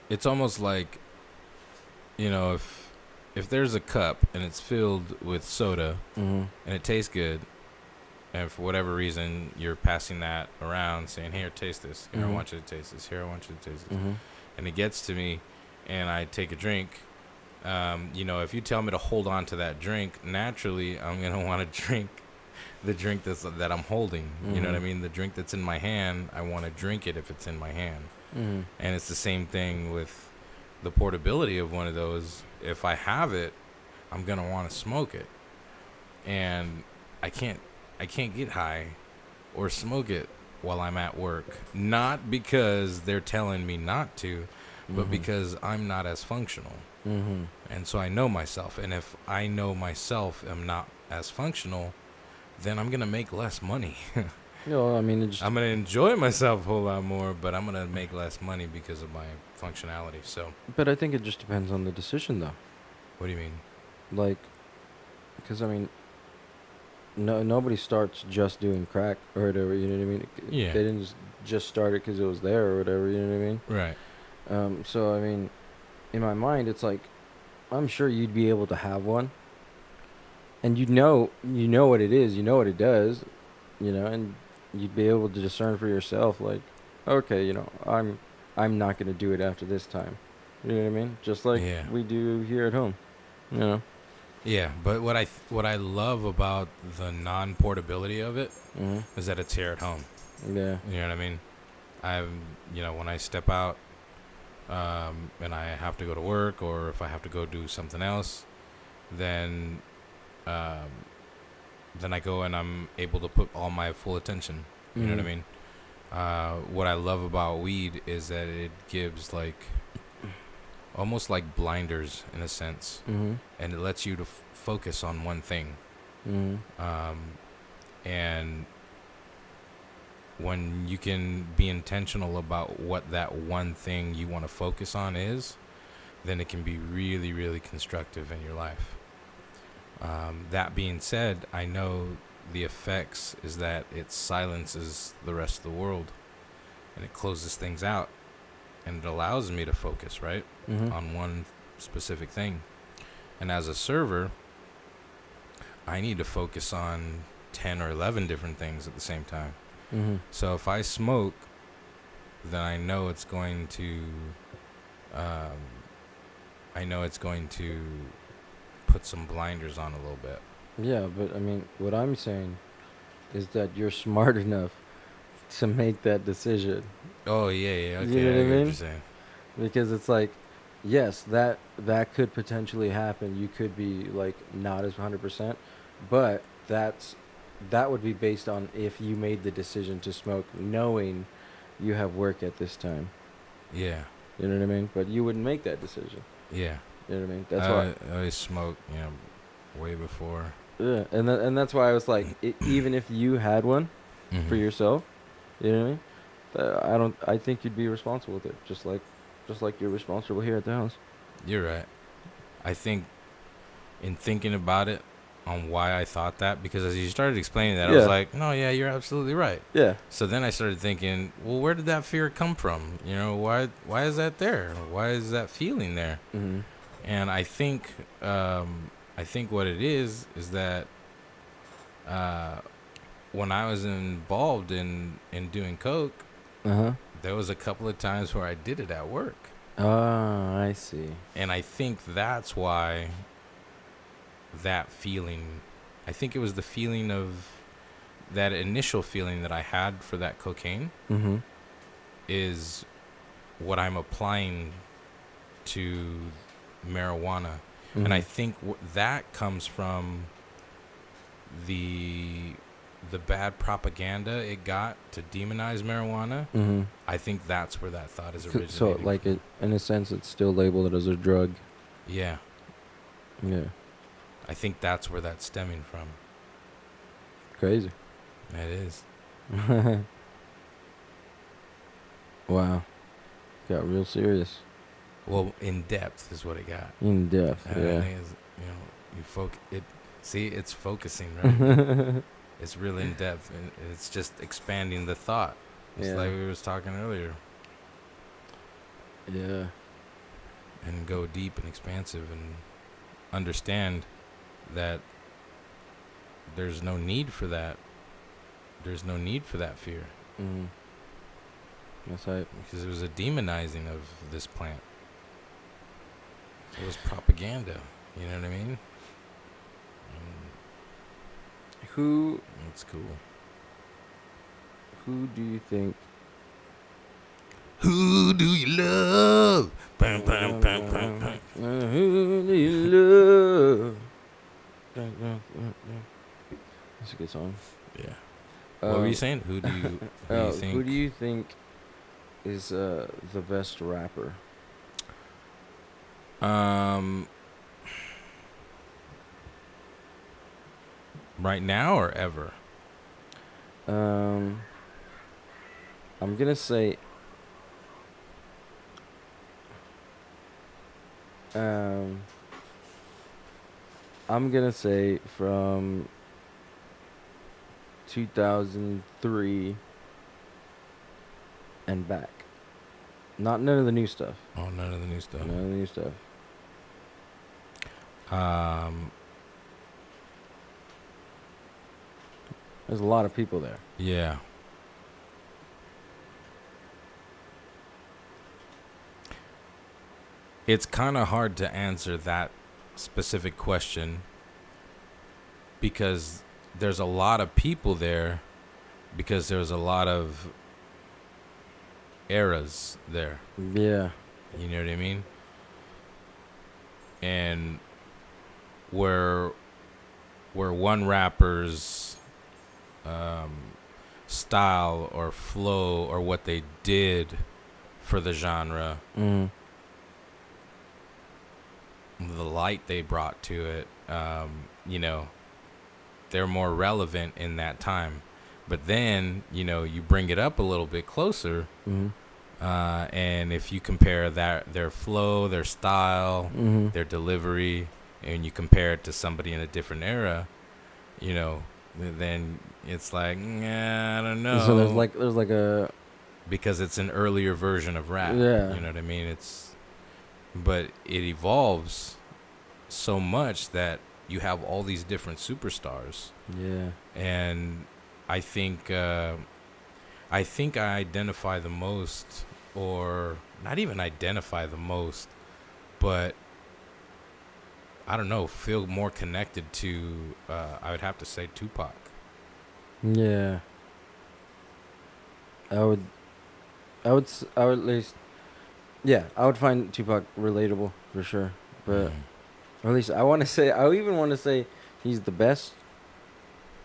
it's almost if there's a cup and it's filled with soda and it tastes good, and for whatever reason you're passing that around saying, "Here, taste this. Here, I want you to taste this. Here, I want you to taste this," and it gets to me, and I take a drink. If you tell me to hold on to that drink, naturally I'm gonna want to drink the drink that I'm holding. You know what I mean? The drink that's in my hand, I want to drink it if it's in my hand. And it's the same thing with the portability of one of those. If I have it, I'm gonna want to smoke it, and I can't get high or smoke it while I'm at work. Not because they're telling me not to, but because I'm not as functional. And so I know myself, and if I know myself am not as functional, then I'm gonna make less money. No, I mean, I'm gonna enjoy myself a whole lot more, but I'm gonna make less money because of my functionality. So, but I think it just depends on the decision, though. What do you mean? Because I mean, nobody starts just doing crack or whatever. You know what I mean? Yeah. They didn't just start it because it was there or whatever. You know what I mean? Right. So I mean, in my mind, it's I'm sure you'd be able to have one, and you know what it is, you know what it does, and you'd be able to discern for yourself, like, okay, I'm not gonna do it after this time. You know what I mean? Just like Yeah. we do here at home. You know. Yeah, but what I love about the non-portability of it Mhm. is that it's here at home. Yeah. You know what I mean? When I step out, and I have to go to work, or if I have to go do something else, then, um, then I go and I'm able to put all my full attention. You know what I mean? What I love about weed is that it gives like almost like blinders in a sense, Mhm. and it lets you to focus on one thing. Mhm. And when you can be intentional about what that one thing you want to focus on is, then it can be really, really constructive in your life. That being said, I know the effects is that it silences the rest of the world and it closes things out, and it allows me to focus, right, Mhm. on one specific thing. And as a server, I need to focus on 10 or 11 different things at the same time. Mhm. So if I smoke, then I know it's going to, put some blinders on a little bit. Yeah, but I mean, what I'm saying is that you're smart enough to make that decision. Oh yeah, yeah, You okay, know I what I get what you're mean? saying. Because it's like, yes, that could potentially happen. You could be like not as 100%, but that would be based on if you made the decision to smoke knowing you have work at this time. Yeah, You know what I mean? But you wouldn't make that decision. yeah. You know what I mean? That's why. I always smoked, way before. Yeah, and that's why I was like, even if you had one for Hmm. yourself, you know what I mean? I don't. I think you'd be responsible with it, just like you're responsible here at the house. You're right. I think in thinking about it on why I thought that, because as you started explaining that, I was Yeah. like, no, yeah, you're absolutely right. Yeah. So then I started thinking, well, where did that fear come from? Why is that there? Why is that feeling there? Mhm. And I think what it is that, when I was involved in doing coke, Uh huh. there was a couple of times where I did it at work, Ah, I see. and I think that's why that feeling. I think it was the feeling of that initial feeling that I had for that cocaine Mhm. is what I'm applying to marijuana. And I Mhm. think that comes from the bad propaganda it got to demonize marijuana. Mhm. I think that's where that thought is So, originating like, from. in a sense, it's still labeled as a drug. Yeah, Yeah. I think that's where that's stemming from. Crazy. It is. Wow. Got real serious. Well, in depth is what it got. In depth. I Yeah. think it's, you it. See, it's focusing, right? It's real in depth, and it's just expanding the thought. It's Yeah. like we was talking earlier, Yeah. and go deep and expansive, and understand that there's no need for that. There's no need for that fear, Mhm. That's right. because it was a demonizing of this plant. It was propaganda. You know what I mean? Who It's cool. Who do you think? Who do you love? Bam, bam, bam, bam, bam. Who do you love? That's a good song. Yeah. What were you saying? Who do you think? Who do you think is the best rapper? Right now or ever? I'm gonna say. I'm gonna say from 2003 and back. None of the new stuff. Oh, none of the new stuff. None of the new stuff. There's a lot of people there. Yeah. it's kind of hard to answer that specific question because there's a lot of people there, because there's a lot of eras there. Yeah. You know what I mean? And where one rapper's style or flow or what they did for the genre, Mm. the light they brought to it, you know, they're more relevant in that time. But then, you know, you bring it up a little bit closer, Mm. and if you compare their flow, their style, Mm. their delivery, and you compare it to somebody in a different era, you know, then it's like, I don't know. So there's like a because it's an earlier version of rap. Yeah. You know what I mean? But it evolves so much that you have all these different superstars. Yeah. And I think I identify the most, or not even identify the most, but I don't know, feel more connected to, I would have to say Tupac. Yeah. I would at least, yeah, I would find Tupac relatable for sure. But or at least I even want to say he's the best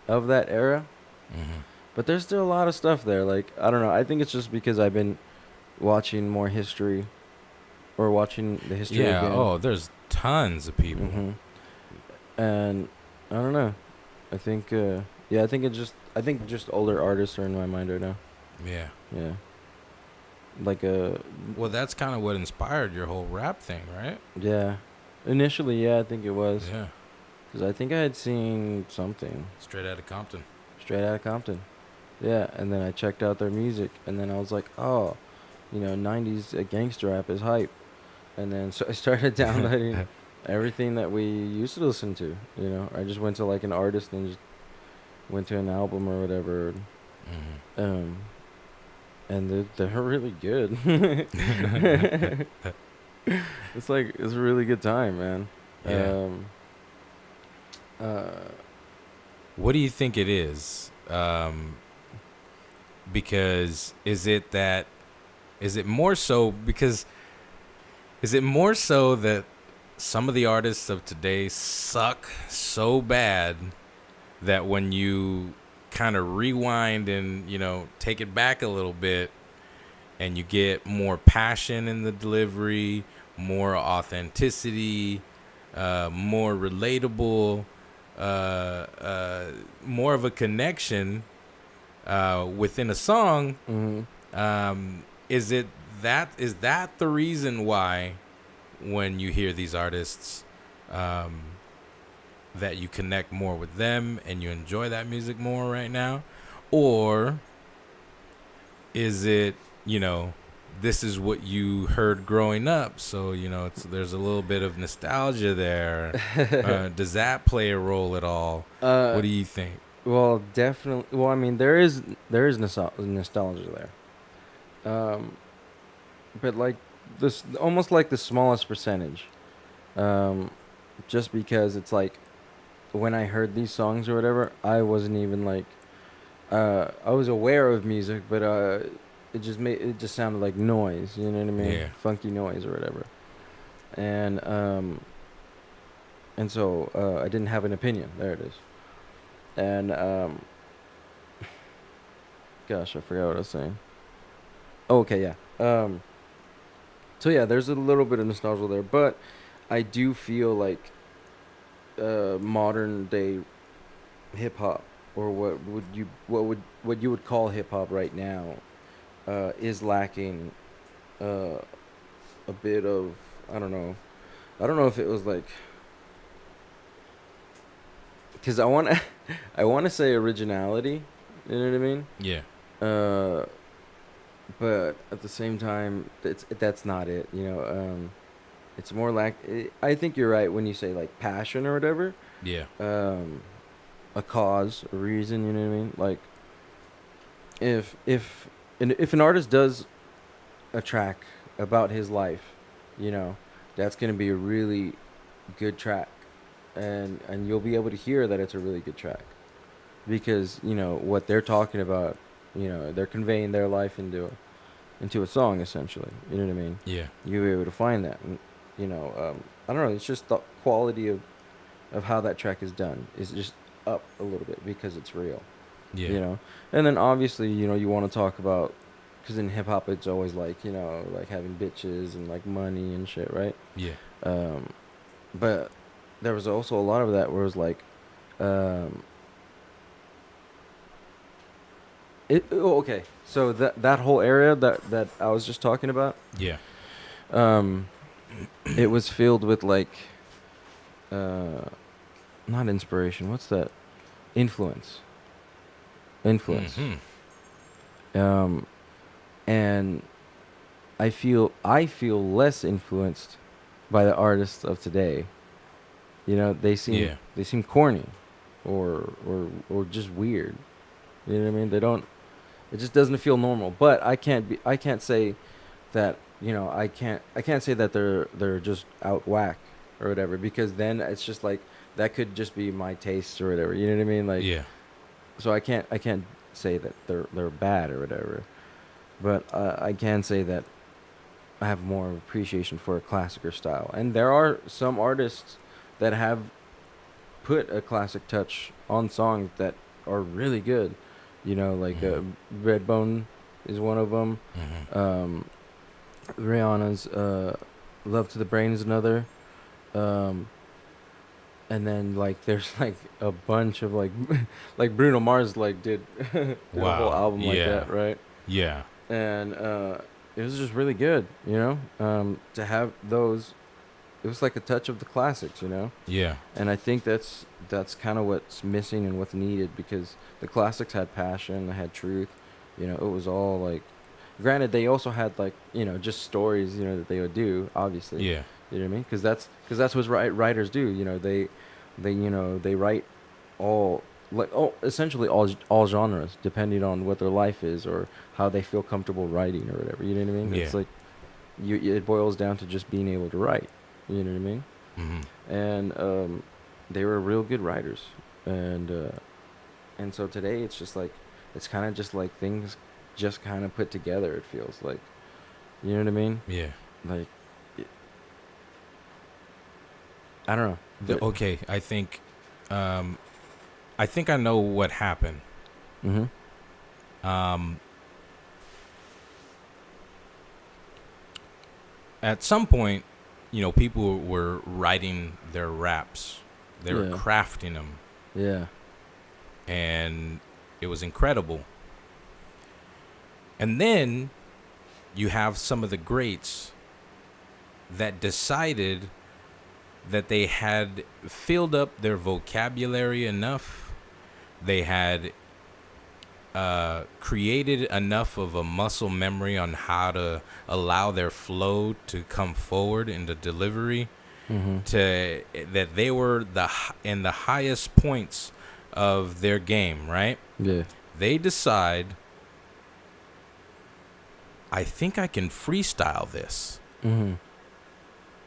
of that era. Mm-hmm. But there's still a lot of stuff there. Like, I don't know. I think it's just because I've been watching more history, or watching the history Yeah. again. Oh, there's tons of people. Mm-hmm. And I don't know. I think I think just older artists are in my mind right now. Yeah. Yeah. Like Well, that's kind of what inspired your whole rap thing, right? yeah. Initially, yeah, I think it was. Yeah. Cuz I think I had seen something Straight out of Compton. straight out of Compton. Yeah, and then I checked out their music, and then I was like, "Oh, 90s gangster rap is hype." And then so I started downloading everything that we used to listen to, I just went to like an artist and just went to an album or whatever. Mm-hmm. And they're really good. It's a really good time, man. Yeah. What do you think it is? Because is it more so that some of the artists of today suck so bad that when you kind of rewind and, take it back a little bit and you get more passion in the delivery, more authenticity, more relatable, more of a connection within a song? Mm-hmm. Is that the reason why when you hear these artists that you connect more with them and you enjoy that music more right now? Or is it, this is what you heard growing up, so there's a little bit of nostalgia there? Does that play a role at all? What do you think? Well, definitely. Well, I mean, there is nostalgia there. But like this, almost like the smallest percentage. Just because it's like, when I heard these songs or whatever, I wasn't even like, I was aware of music, but it just sounded like noise. You know what I mean? Yeah. Funky noise or whatever. And so I didn't have an opinion. There it is. And gosh, I forgot what I was saying. Oh, okay, yeah. So yeah, there's a little bit of nostalgia there, but I do feel like modern day hip hop, or what you would call hip hop right now, is lacking a bit of, I don't know if it was like, because I want to say originality, you know what I mean? Yeah. But at the same time, that's not it. It's more like, I think you're right when you say like passion or whatever. Yeah. A cause, a reason. You know what I mean? Like, if an artist does a track about his life, that's gonna be a really good track, and you'll be able to hear that it's a really good track, because what they're talking about, they're conveying their life into a song essentially. You know what I mean? Yeah. You'll be able to find that. And, I don't know. It's just the quality of how that track is done is just up a little bit because it's real. Yeah. And then obviously you want to talk about, because in hip hop it's always like like having bitches and like money and shit, right? Yeah. But there was also a lot of that where it was like, okay, so that whole area that I was just talking about, Yeah. it was filled with like, not inspiration. What's that? Influence. Mhm. And I feel less influenced by the artists of today. They seem Yeah. they seem corny, or just weird. You know what I mean? They don't. It just doesn't feel normal. But I can't say that I can't say that they're just out whack or whatever, because then it's just like that could just be my taste or whatever. You know what I mean? Like, Yeah. so I can't say that they're bad or whatever. But I can say that I have more appreciation for a classicer style. And there are some artists that have put a classic touch on songs that are really good. Like Redbone is one of them. Mhm. Rihanna's "Love to the Brain" is another. And then like there's like a bunch of like like Bruno Mars like did did a whole Wow. album like Yeah. that, right? Yeah. And it was just really good, to have those. It was like a touch of the classics. Yeah. And I think that's kind of what's missing and what's needed, because the classics had passion, they had truth. It was all like, granted, they also had like just stories that they would do, obviously. Yeah. You know what I mean? Because that's what writers do. They write all, like, essentially all genres, depending on what their life is or how they feel comfortable writing or whatever. You know what I mean? Yeah. It's like it boils down to just being able to write. You know what I mean? Mhm. And they were real good writers, and so today it's just like, it's kind of just like things just kind of put together. It feels like, you know what I mean? Yeah. Like, it, I don't know. Okay. I think I know what happened. Mm-hmm. Um. At some point, people were writing their raps. They were Yeah. crafting them, Yeah. and it was incredible. And then you have some of the greats that decided that they had filled up their vocabulary enough. They had created enough of a muscle memory on how to allow their flow to come forward in the delivery, Mm-hmm. to that they were in the highest points of their game, right? Yeah. They decide, I think I can freestyle this. Mm-hmm.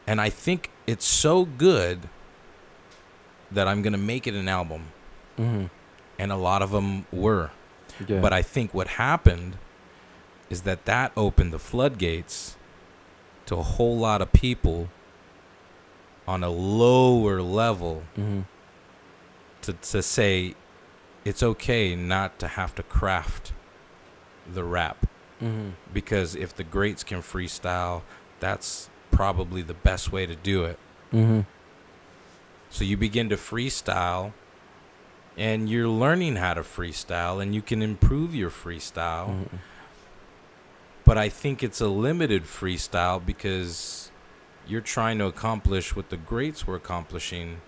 And I think it's so good that I'm going to make it an album. Mm-hmm. And a lot of them were. Yeah. But I think what happened is that opened the floodgates to a whole lot of people on a lower level Mm-hmm. to say it's okay not to have to craft the rap. Mm-hmm. Because if the greats can freestyle, that's probably the best way to do it. Mm-hmm. So you begin to freestyle, and you're learning how to freestyle, and you can improve your freestyle. Mm-hmm. But I think it's a limited freestyle because you're trying to accomplish what the greats were accomplishing.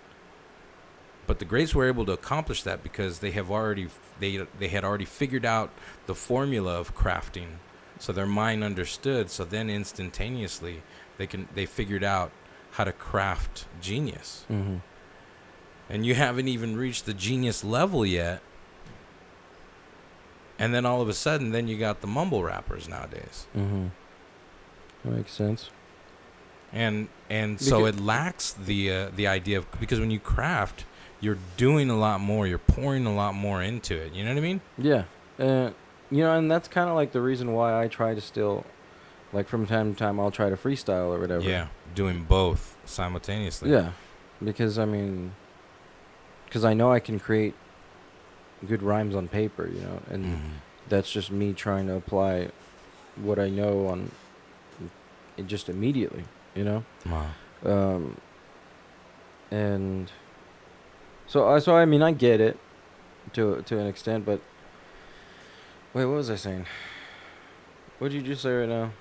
But the greats were able to accomplish that because they had already figured out the formula of crafting. So their mind understood. So then instantaneously they figured out how to craft genius. Mm-hmm. And you haven't even reached the genius level yet. And then all of a sudden, then you got the mumble rappers nowadays. Mm-hmm. That makes sense. And so it lacks the idea of, because when you craft, you're doing a lot more, you're pouring a lot more into it. You know what I mean? Yeah. And that's kind of like the reason why I try to still, like, from time to time, I'll try to freestyle or whatever. Yeah, doing both simultaneously. Yeah, because I know I can create good rhymes on paper, and that's just me trying to apply what I know on it just immediately, Wow. And so I get it to an extent, but wait, what was I saying? What did you just say right now?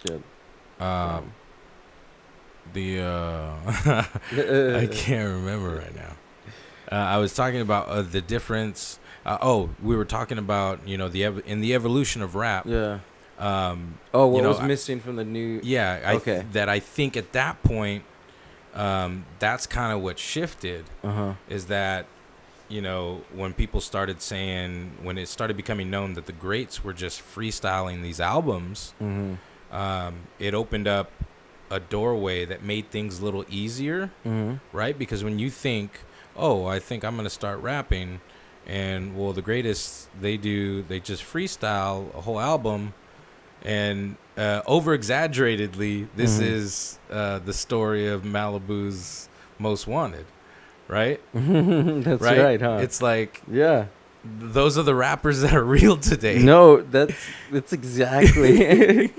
Good. I can't remember right now. I was talking about the difference. We were talking about in the evolution of rap. Yeah. What was missing from the new? Yeah. Okay. I think at that point, that's kind of what shifted. Is that when people started saying, when it started becoming known that the greats were just freestyling these albums, it opened up a doorway that made things a little easier, right? Because when you think, I think I'm going to start rapping, and well, the greatest, they just freestyle a whole album, and over exaggeratedly, this is the story of Malibu's Most Wanted, right? That's right, huh? It's like, yeah, those are the rappers that are real today. No, that's exactly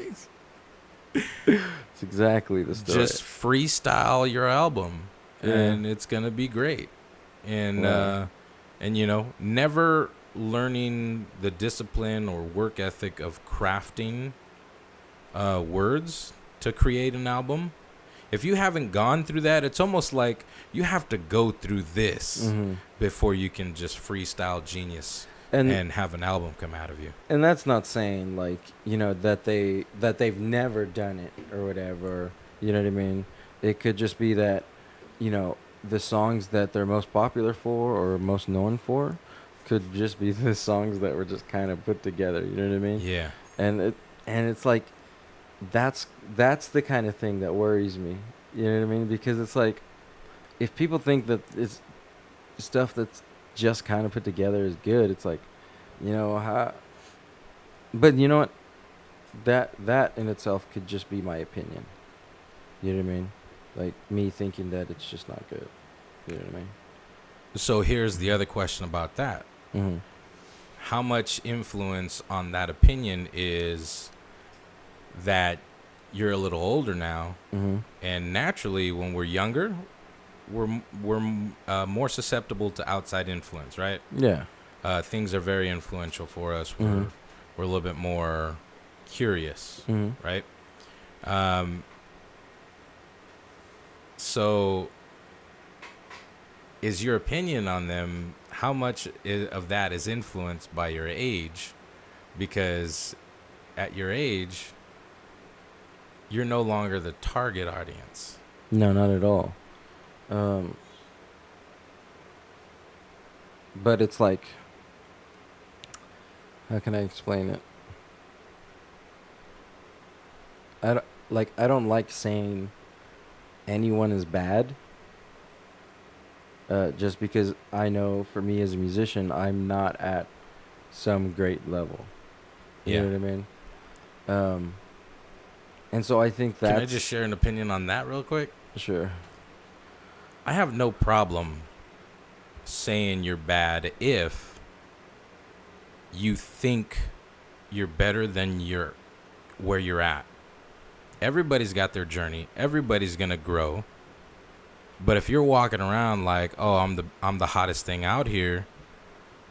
it's exactly the story. Just freestyle your album, and it's gonna be great. And never learning the discipline or work ethic of crafting words to create an album. If you haven't gone through that, it's almost like you have to go through this before you can just freestyle genius and have an album come out of you. And that's not saying that they've never done it or whatever. You know what I mean? It could just be that the songs that they're most popular for or most known for could just be the songs that were just kind of put together. You know what I mean? Yeah. And it's like that's the kind of thing that worries me. You know what I mean? Because it's like, if people think that it's stuff that's just kind of put together is good, it's like, how. But you know what? That in itself could just be my opinion. You know what I mean? Like me thinking that it's just not good. You know what I mean? So here's the other question about that. How much influence on that opinion is that you're a little older now, and naturally when we're younger, we're more susceptible to outside influence, right? Yeah. Things are very influential for us. We're a little bit more curious, right? So is your opinion on them, how much of that is influenced by your age? Because at your age, you're no longer the target audience. No, not at all. But it's like, how can I explain it? I don't like saying anyone is bad. Just because I know, for me as a musician, I'm not at some great level. You know what I mean? And so I think that. Can I just share an opinion on that real quick? Sure. I have no problem saying you're bad if you think you're better than where you're at. Everybody's got their journey. Everybody's gonna grow. But if you're walking around like, I'm the hottest thing out here,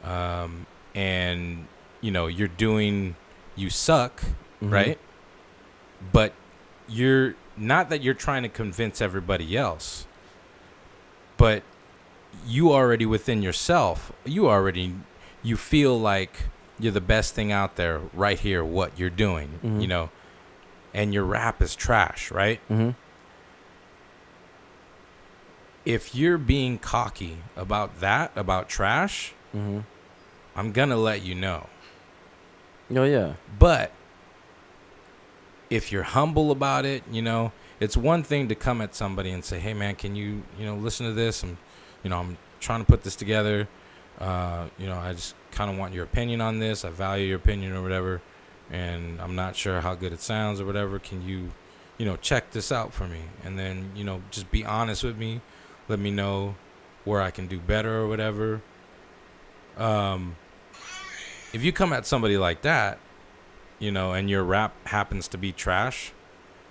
and you suck, right? But you're not that you're trying to convince everybody else, but you already within yourself, you feel like you're the best thing out there right here, what you're doing, and your rap is trash, right? If you're being cocky about that, about trash, I'm going to let you know. Oh, yeah. But if you're humble about it, it's one thing to come at somebody and say, hey man, can you, listen to this? I'm trying to put this together. I just kind of want your opinion on this. I value your opinion or whatever. And I'm not sure how good it sounds or whatever. Can you, check this out for me? And then, just be honest with me. Let me know where I can do better or whatever. If you come at somebody like that, and your rap happens to be trash,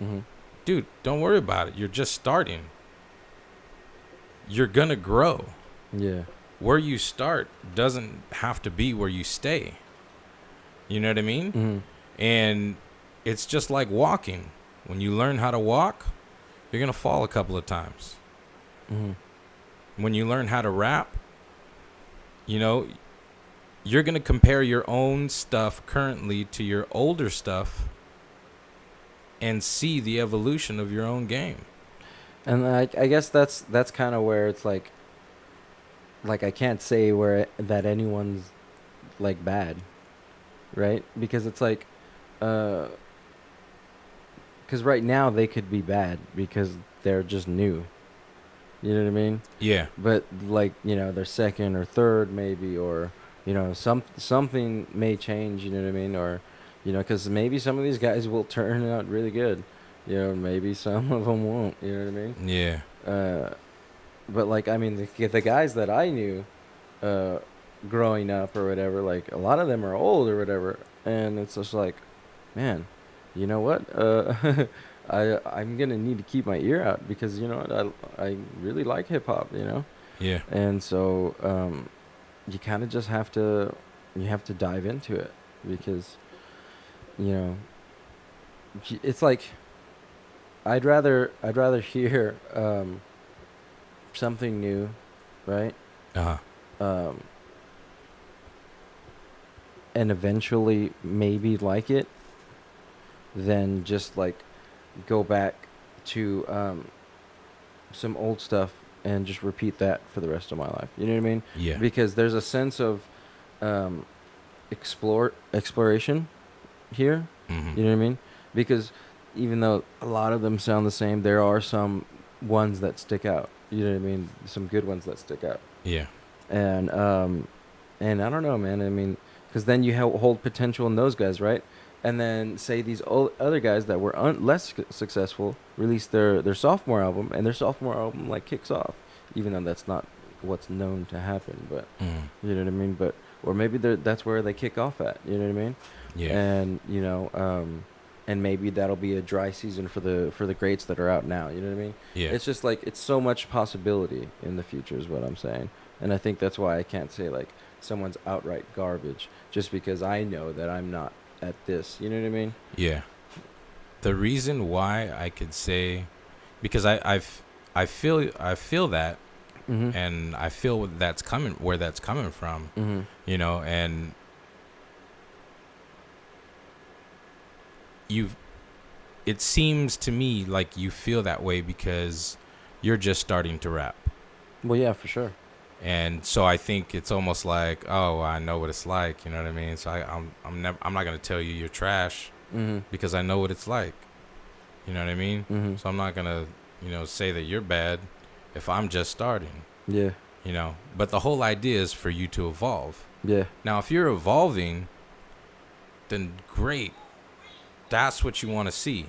Mm-hmm. dude, don't worry about it. You're just starting. You're going to grow. Yeah. Where you start doesn't have to be where you stay. You know what I mean? Mm-hmm. And it's just like walking. When you learn how to walk, you're going to fall a couple of times. Mm-hmm. When you learn how to rap, you're going to compare your own stuff currently to your older stuff and see the evolution of your own game. And I guess that's kind of where it's like I can't say that anyone's like bad, right? Because it's like, because right now they could be bad because they're just new. You know what I mean? Yeah. But like, they're second or third maybe, or something may change. You know what I mean? Or because maybe some of these guys will turn out really good. Maybe some of them won't. You know what I mean? Yeah. But like, I mean, the guys that I knew, growing up or whatever, like a lot of them are old or whatever, and it's just like, man, you know what? I'm gonna need to keep my ear out because you know what? I really like hip hop. Yeah. And so you kind of just have to dive into it because it's like I'd rather hear something new, right? Uh-huh. And eventually maybe like it, than just like go back to some old stuff and just repeat that for the rest of my life. You know what I mean? Yeah. Because there's a sense of exploration here. Mm-hmm. You know what I mean? Because even though a lot of them sound the same, there are some ones that stick out. You know what I mean? Some good ones that stick out. Yeah. And I don't know, man. I mean, because then you hold potential in those guys, right? And then say these other guys that were less successful release their sophomore album, and their sophomore album like kicks off, even though that's not what's known to happen. But you know what I mean? But or maybe that's where they kick off at. You know what I mean? Yeah. And and maybe that'll be a dry season for the greats that are out now. You know what I mean? Yeah. It's just like it's so much possibility in the future is what I'm saying, and I think that's why I can't say like someone's outright garbage just because I know that I'm not at this. You know what I mean? Yeah. The reason why I could say, because I feel that, Mm-hmm. and I feel where that's coming from, Mm-hmm. And it seems to me like you feel that way because you're just starting to rap. Well, yeah, for sure. And so I think it's almost like, oh, I know what it's like, you know what I mean? So I'm not going to tell you you're trash Mm-hmm. because I know what it's like. You know what I mean? Mm-hmm. So I'm not going to, say that you're bad if I'm just starting. Yeah. But the whole idea is for you to evolve. Yeah. Now, if you're evolving, then great. That's what you want to see.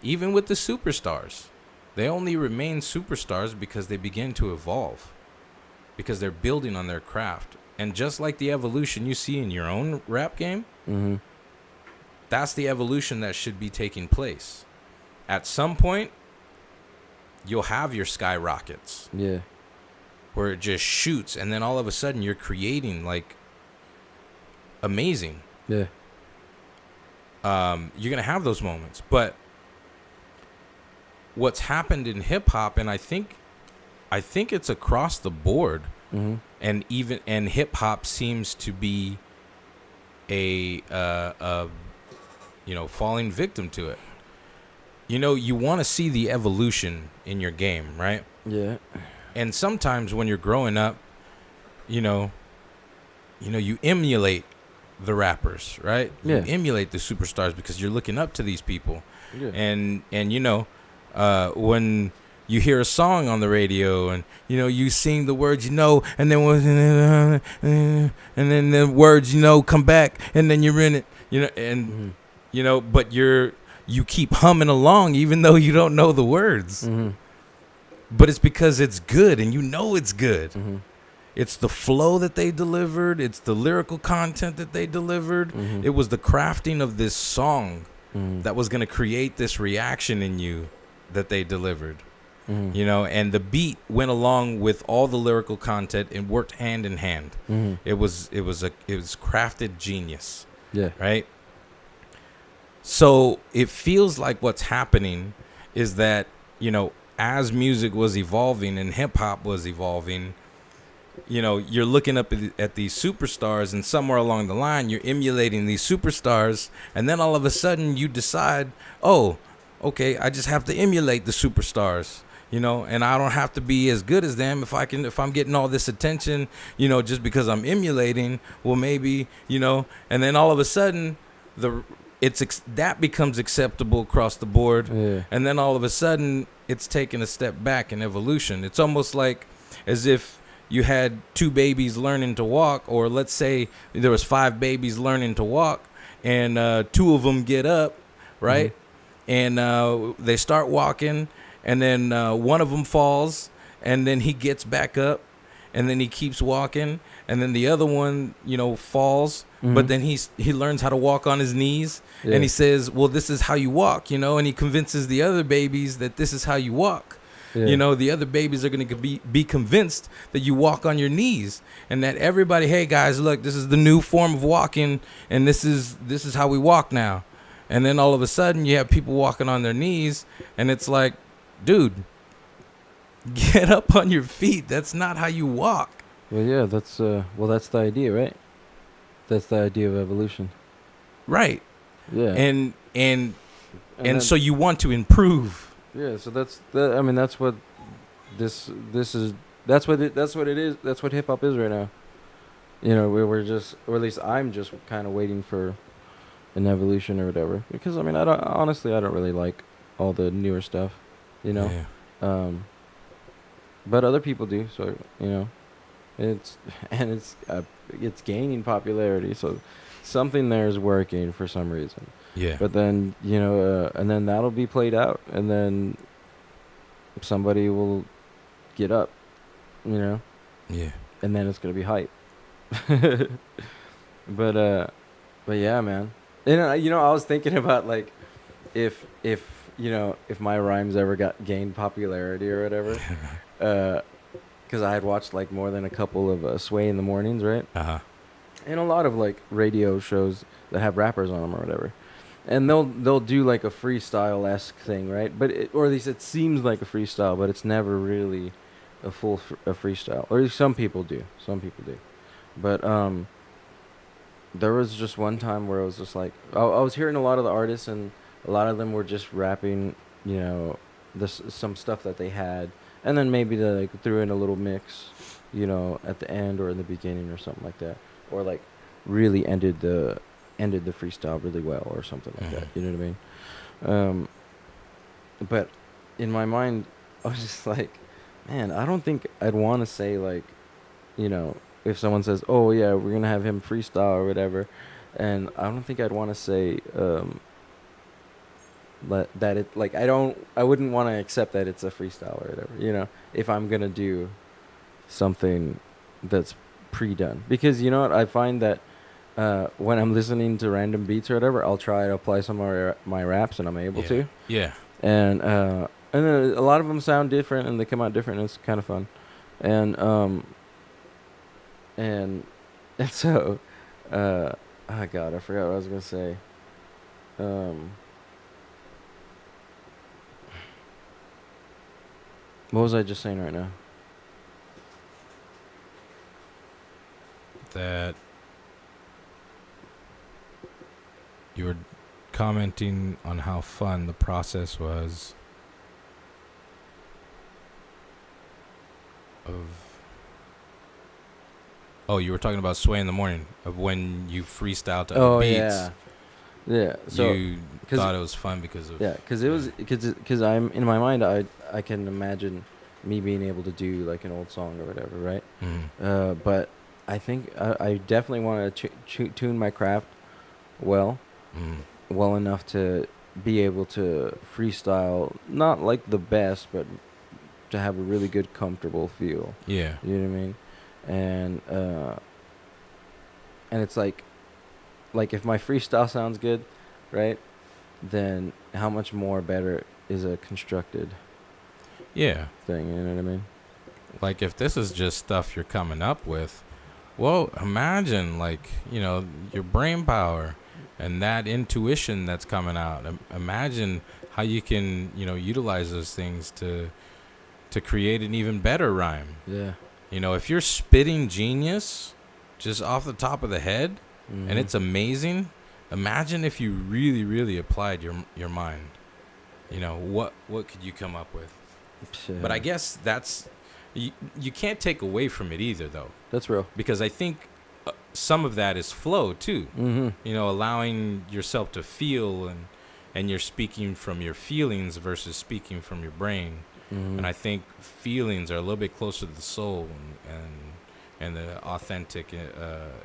Even with the superstars, they only remain superstars because they begin to evolve, because they're building on their craft. And just like the evolution you see in your own rap game, Mm-hmm. that's the evolution that should be taking place. At some point, you'll have your skyrockets. Yeah. Where it just shoots, and then all of a sudden you're creating like amazing. Yeah. You're gonna have those moments, but what's happened in hip hop, and I think it's across the board, Mm-hmm. and hip hop seems to be a falling victim to it. You want to see the evolution in your game, right? Yeah. And sometimes when you're growing up, you emulate the rappers, right? Yeah. You emulate the superstars because you're looking up to these people. Yeah. And you know, when you hear a song on the radio and you know you sing the words, you know, and then and then the words, you know, come back and then you're in it, you know, and you know, but you keep humming along even though you don't know the words. But it's because it's good and you know it's good. It's the flow that they delivered. It's the lyrical content that they delivered. It was the crafting of this song that was going to create this reaction in you that they delivered. You know, and the beat went along with all the lyrical content and worked hand in hand. It was crafted genius. Yeah. Right? So it feels like what's happening is that, you know, as music was evolving and hip hop was evolving, you know, you're looking up at these superstars, and somewhere along the line, you're emulating these superstars, and then all of a sudden you decide, oh, okay, I just have to emulate the superstars, you know, and I don't have to be as good as them if I'm getting all this attention, you know, just because I'm emulating. Well, maybe, you know, and then all of a sudden that becomes acceptable across the board, and then all of a sudden it's taking a step back in evolution. It's almost like as if you had 2 babies learning to walk, or let's say there was 5 babies learning to walk, and 2 of them get up, right? And they start walking, and then one of them falls, and then he gets back up, and then he keeps walking, and then the other one, you know, falls, but then he learns how to walk on his knees, and he says, well, this is how you walk, you know, and he convinces the other babies that this is how you walk. You know, the other babies are going to be convinced that you walk on your knees, and that everybody, hey guys, look, this is the new form of walking, and this is how we walk now. And then all of a sudden you have people walking on their knees, and it's like, dude, get up on your feet. That's not how you walk. Well, yeah, that's the idea, right? That's the idea of evolution. Right. Yeah. And so you want to improve. Yeah, so that's what this is. That's what it is. That's what hip hop is right now. You know, we're just, or at least I'm just kind of waiting for an evolution or whatever. Because I mean, I don't really like all the newer stuff, you know. Yeah. But other people do. So you know, it's gaining popularity. So something there is working for some reason. Yeah. But then, you know, and then that'll be played out, and then somebody will get up, you know? Yeah. And then it's going to be hype. But yeah, man. And, you know, I was thinking about, like, if my rhymes ever gained popularity or whatever, because I had watched, like, more than a couple of Sway in the Mornings, right? And a lot of, like, radio shows that have rappers on them or whatever. And they'll do like a freestyle-esque thing, right? But or at least it seems like a freestyle, but it's never really a full freestyle. Or at least some people do. But there was just one time where it was just like I was hearing a lot of the artists, and a lot of them were just rapping, you know, some stuff that they had, and then maybe they like threw in a little mix, you know, at the end or in the beginning or something like that, or like really ended the freestyle really well or something like that. You know what I mean? But in my mind, I was just like, man, I don't think I'd want to say, like, you know, if someone says, oh yeah, we're gonna have him freestyle or whatever, and I don't think I'd want to say that it, like, I wouldn't want to accept that it's a freestyle or whatever, you know, if I'm gonna do something that's pre-done. Because you know what, I find that when I'm listening to random beats or whatever, I'll try to apply some of my raps, and I'm able to. Yeah. And then a lot of them sound different, and they come out different, and it's kind of fun. And so, oh God, I forgot what I was gonna say. What was I just saying right now? That you were commenting on how fun the process was Oh, you were talking about Sway in the Morning, of when you freestyle to Oh other beats. yeah, yeah. So You thought it was fun because of because it was because I'm in my mind I can imagine me being able to do like an old song or whatever, right? But I think I definitely want to tune my craft well, well enough to be able to freestyle, not like the best, but to have a really good, comfortable feel. Yeah. You know what I mean? And it's like if my freestyle sounds good, right? Then how much more better is a constructed Yeah. thing? You know what I mean? Like if this is just stuff you're coming up with, well, imagine like, your brain power and that intuition that's coming out. Imagine how you can, utilize those things to create an even better rhyme. Yeah. If you're spitting genius just off the top of the head and it's amazing, imagine if you really, really applied your mind. What could you come up with? Yeah. But I guess that's you can't take away from it either, though. That's real. Because I think some of that is flow too. Allowing yourself to feel and you're speaking from your feelings versus speaking from your brain. And I think feelings are a little bit closer to the soul and the authentic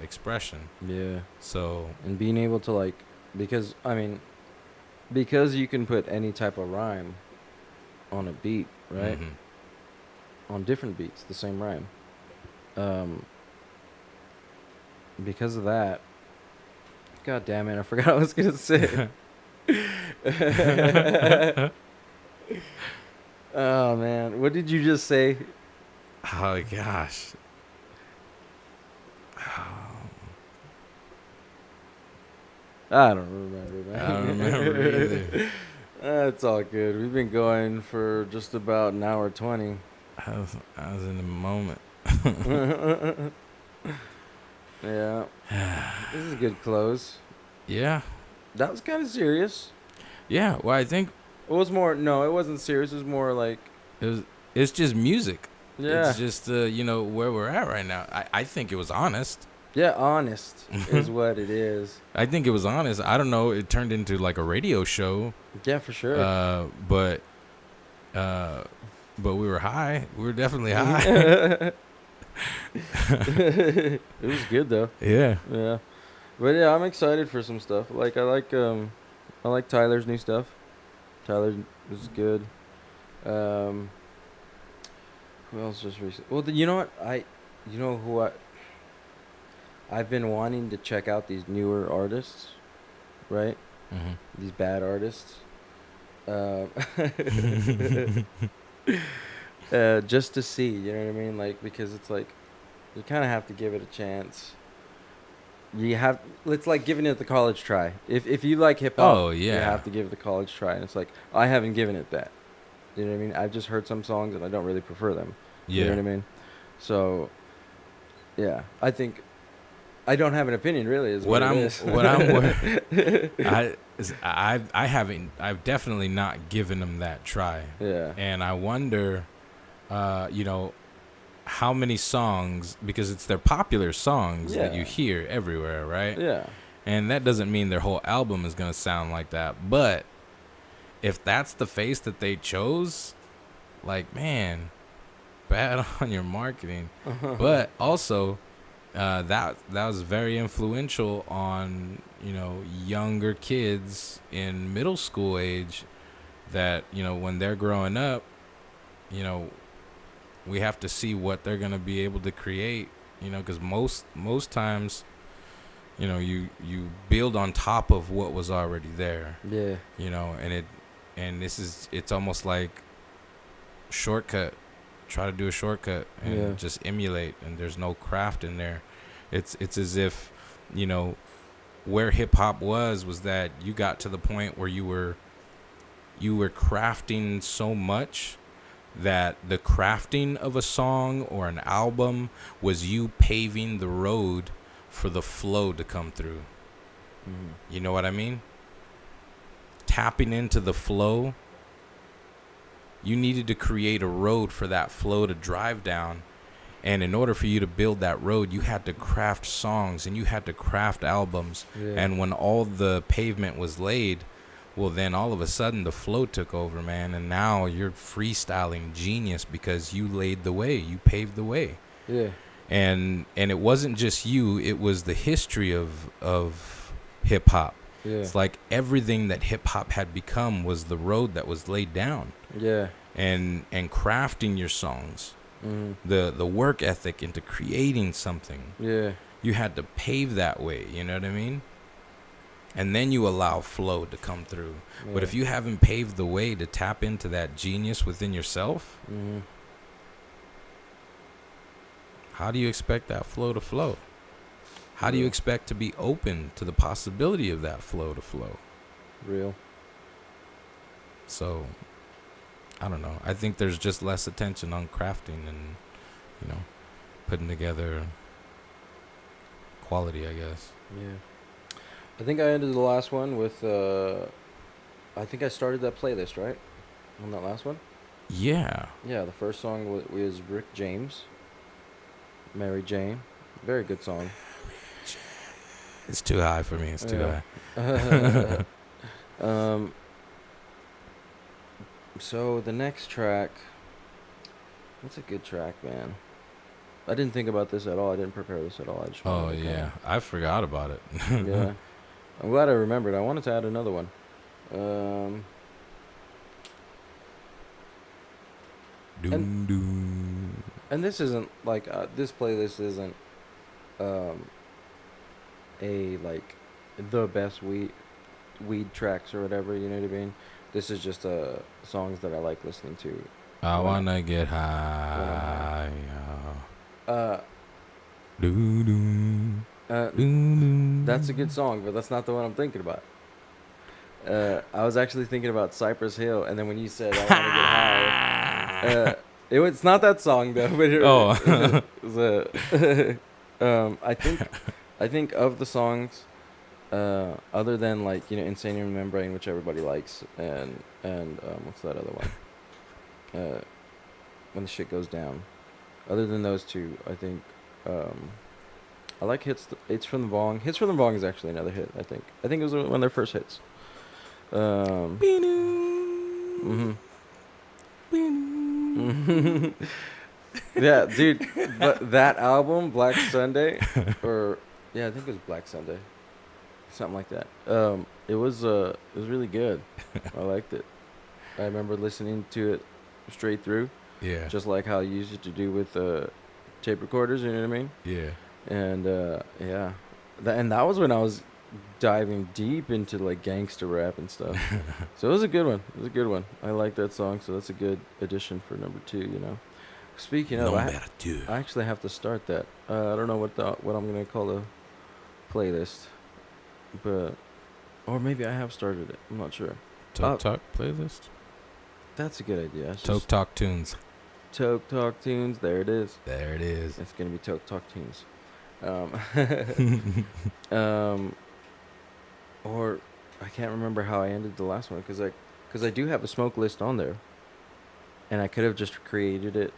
expression. Yeah. So and being able to because you can put any type of rhyme on a beat, right? On different beats, the same rhyme. Because of that, God damn it, I forgot what I was gonna say. Oh man, what did you just say? Oh gosh. I don't remember, man. I don't remember either. It's all good. We've been going for just about an hour 20. I was in the moment. Yeah. This is a good close. Yeah. That was kind of serious. Yeah. Well, I think It was more. No, it wasn't serious. It was more like. it's just music. Yeah. It's just where we're at right now. I think it was honest. Yeah, honest is what it is. I think it was honest. I don't know. It turned into like a radio show. Yeah, for sure. But we were high. We were definitely high. It was good though. Yeah. Yeah. But yeah, I'm excited for some stuff. I like Tyler's new stuff. Tyler was good. Who else just recently? Well, you know what? I've been wanting to check out these newer artists, right? These bad artists. Just to see, you know what I mean? Because it's you kind of have to give it a chance. It's like giving it the college try. If you like hip hop, you have to give it the college try. And it's I haven't given it that. You know what I mean? I've just heard some songs and I don't really prefer them. Yeah. You know what I mean? So, yeah, I think I don't have an opinion really. I've definitely not given them that try. Yeah. And I wonder, how many songs, because it's their popular songs that you hear everywhere, right? Yeah. And that doesn't mean their whole album is going to sound like that. But if that's the face that they chose, man, bad on your marketing. But also, that was very influential on, younger kids in middle school age that, when they're growing up, we have to see what they're going to be able to create, because most times, you build on top of what was already there. Yeah. And it's almost like shortcut. Try to do a shortcut and just emulate, and there's no craft in there. It's as if, where hip hop was that you got to the point where you were crafting so much that the crafting of a song or an album was you paving the road for the flow to come through. You know what I mean? Tapping into the flow. You needed to create a road for that flow to drive down, And in order for you to build that road, you had to craft songs and you had to craft albums. Yeah. And when all the pavement was laid, well, then all of a sudden the flow took over, man. And now you're freestyling genius because you laid the way. You paved the way. Yeah. And it wasn't just you. It was the history of hip-hop. Yeah. It's like everything that hip-hop had become was the road that was laid down. Yeah. And crafting your songs. Mm-hmm. The work ethic into creating something. Yeah. You had to pave that way, you know what I mean? And then you allow flow to come through. Yeah. But if you haven't paved the way to tap into that genius within yourself, Mm-hmm. how do you expect that flow to flow? How do you expect to be open to the possibility of that flow to flow? Real. So, I don't know. I think there's just less attention on crafting and, you know, putting together quality, I guess. Yeah. I think I ended the last one with, I think I started that playlist, right? On that last one? Yeah. Yeah, the first song was Rick James, Mary Jane. Very good song. It's too high for me. It's too Yeah. high. So the next track, what's a good track, man? I didn't think about this at all. I didn't prepare this at all. I just Oh, wanted to yeah. I forgot about it. yeah. I'm glad I remembered. I wanted to add another one. Doom, doom. And this isn't like this playlist isn't a like the best weed tracks or whatever, you know what I mean? This is just songs that I like listening to. I wanna get high. Doo, doo, doo, doo. That's a good song, but that's not the one I'm thinking about. I was actually thinking about Cypress Hill, and then when you said I want to get high, it's not that song though. But I think of the songs, other than like Insane in Membrane, which everybody likes, and what's that other one? When the Shit Goes Down. Other than those two, I think I like Hits from the Bong. Hits from the Bong is actually another hit. I think it was one of their first hits. Yeah, dude. But that album, Black Sunday, or yeah, I think it was Black Sunday, something like that. It was really good. I liked it. I remember listening to it straight through. Yeah. Just like how you used to do with tape recorders. You know what I mean? Yeah. And yeah, that was when I was diving deep into like gangster rap and stuff. So it was a good one. It was a good one. I like that song, so that's a good addition for number 2. Speaking of, I actually have to start that. I don't know what I'm gonna call the playlist, but or maybe I have started it. I'm not sure. Toke Talk playlist. That's a good idea. Toke Talk tunes. Toke Talk tunes. There it is. There it is. It's gonna be Toke Talk tunes. Or I can't remember how I ended the last one because I do have a smoke list on there, and I could have just created it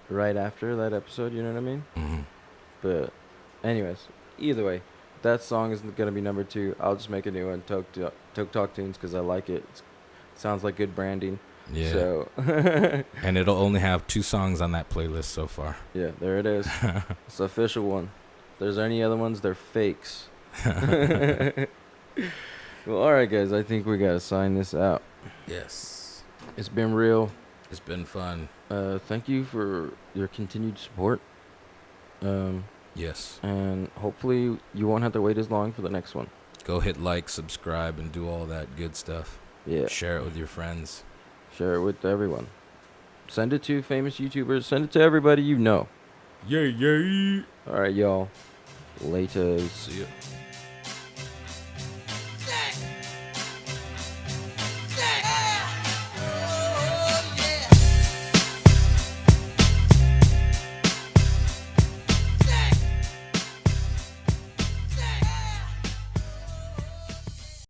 right after that episode. You know what I mean? Mm-hmm. But anyways, either way, that song is gonna be number 2. I'll just make a new one, Toke Talk tunes, because I like it. It sounds like good branding. Yeah. So and it'll only have 2 songs on that playlist so far. yeah, there it is. It's the official one. If there's any other ones, they're fakes. Well, all right, guys. I think we gotta sign this out. Yes. It's been real. It's been fun. Thank you for your continued support. Yes. And hopefully you won't have to wait as long for the next one. Go hit like, subscribe, and do all that good stuff. Yeah. Share it with your friends. Share it with everyone. Send it to famous YouTubers. Send it to everybody you know. Yeah, yeah. All right, y'all. Laters. See ya.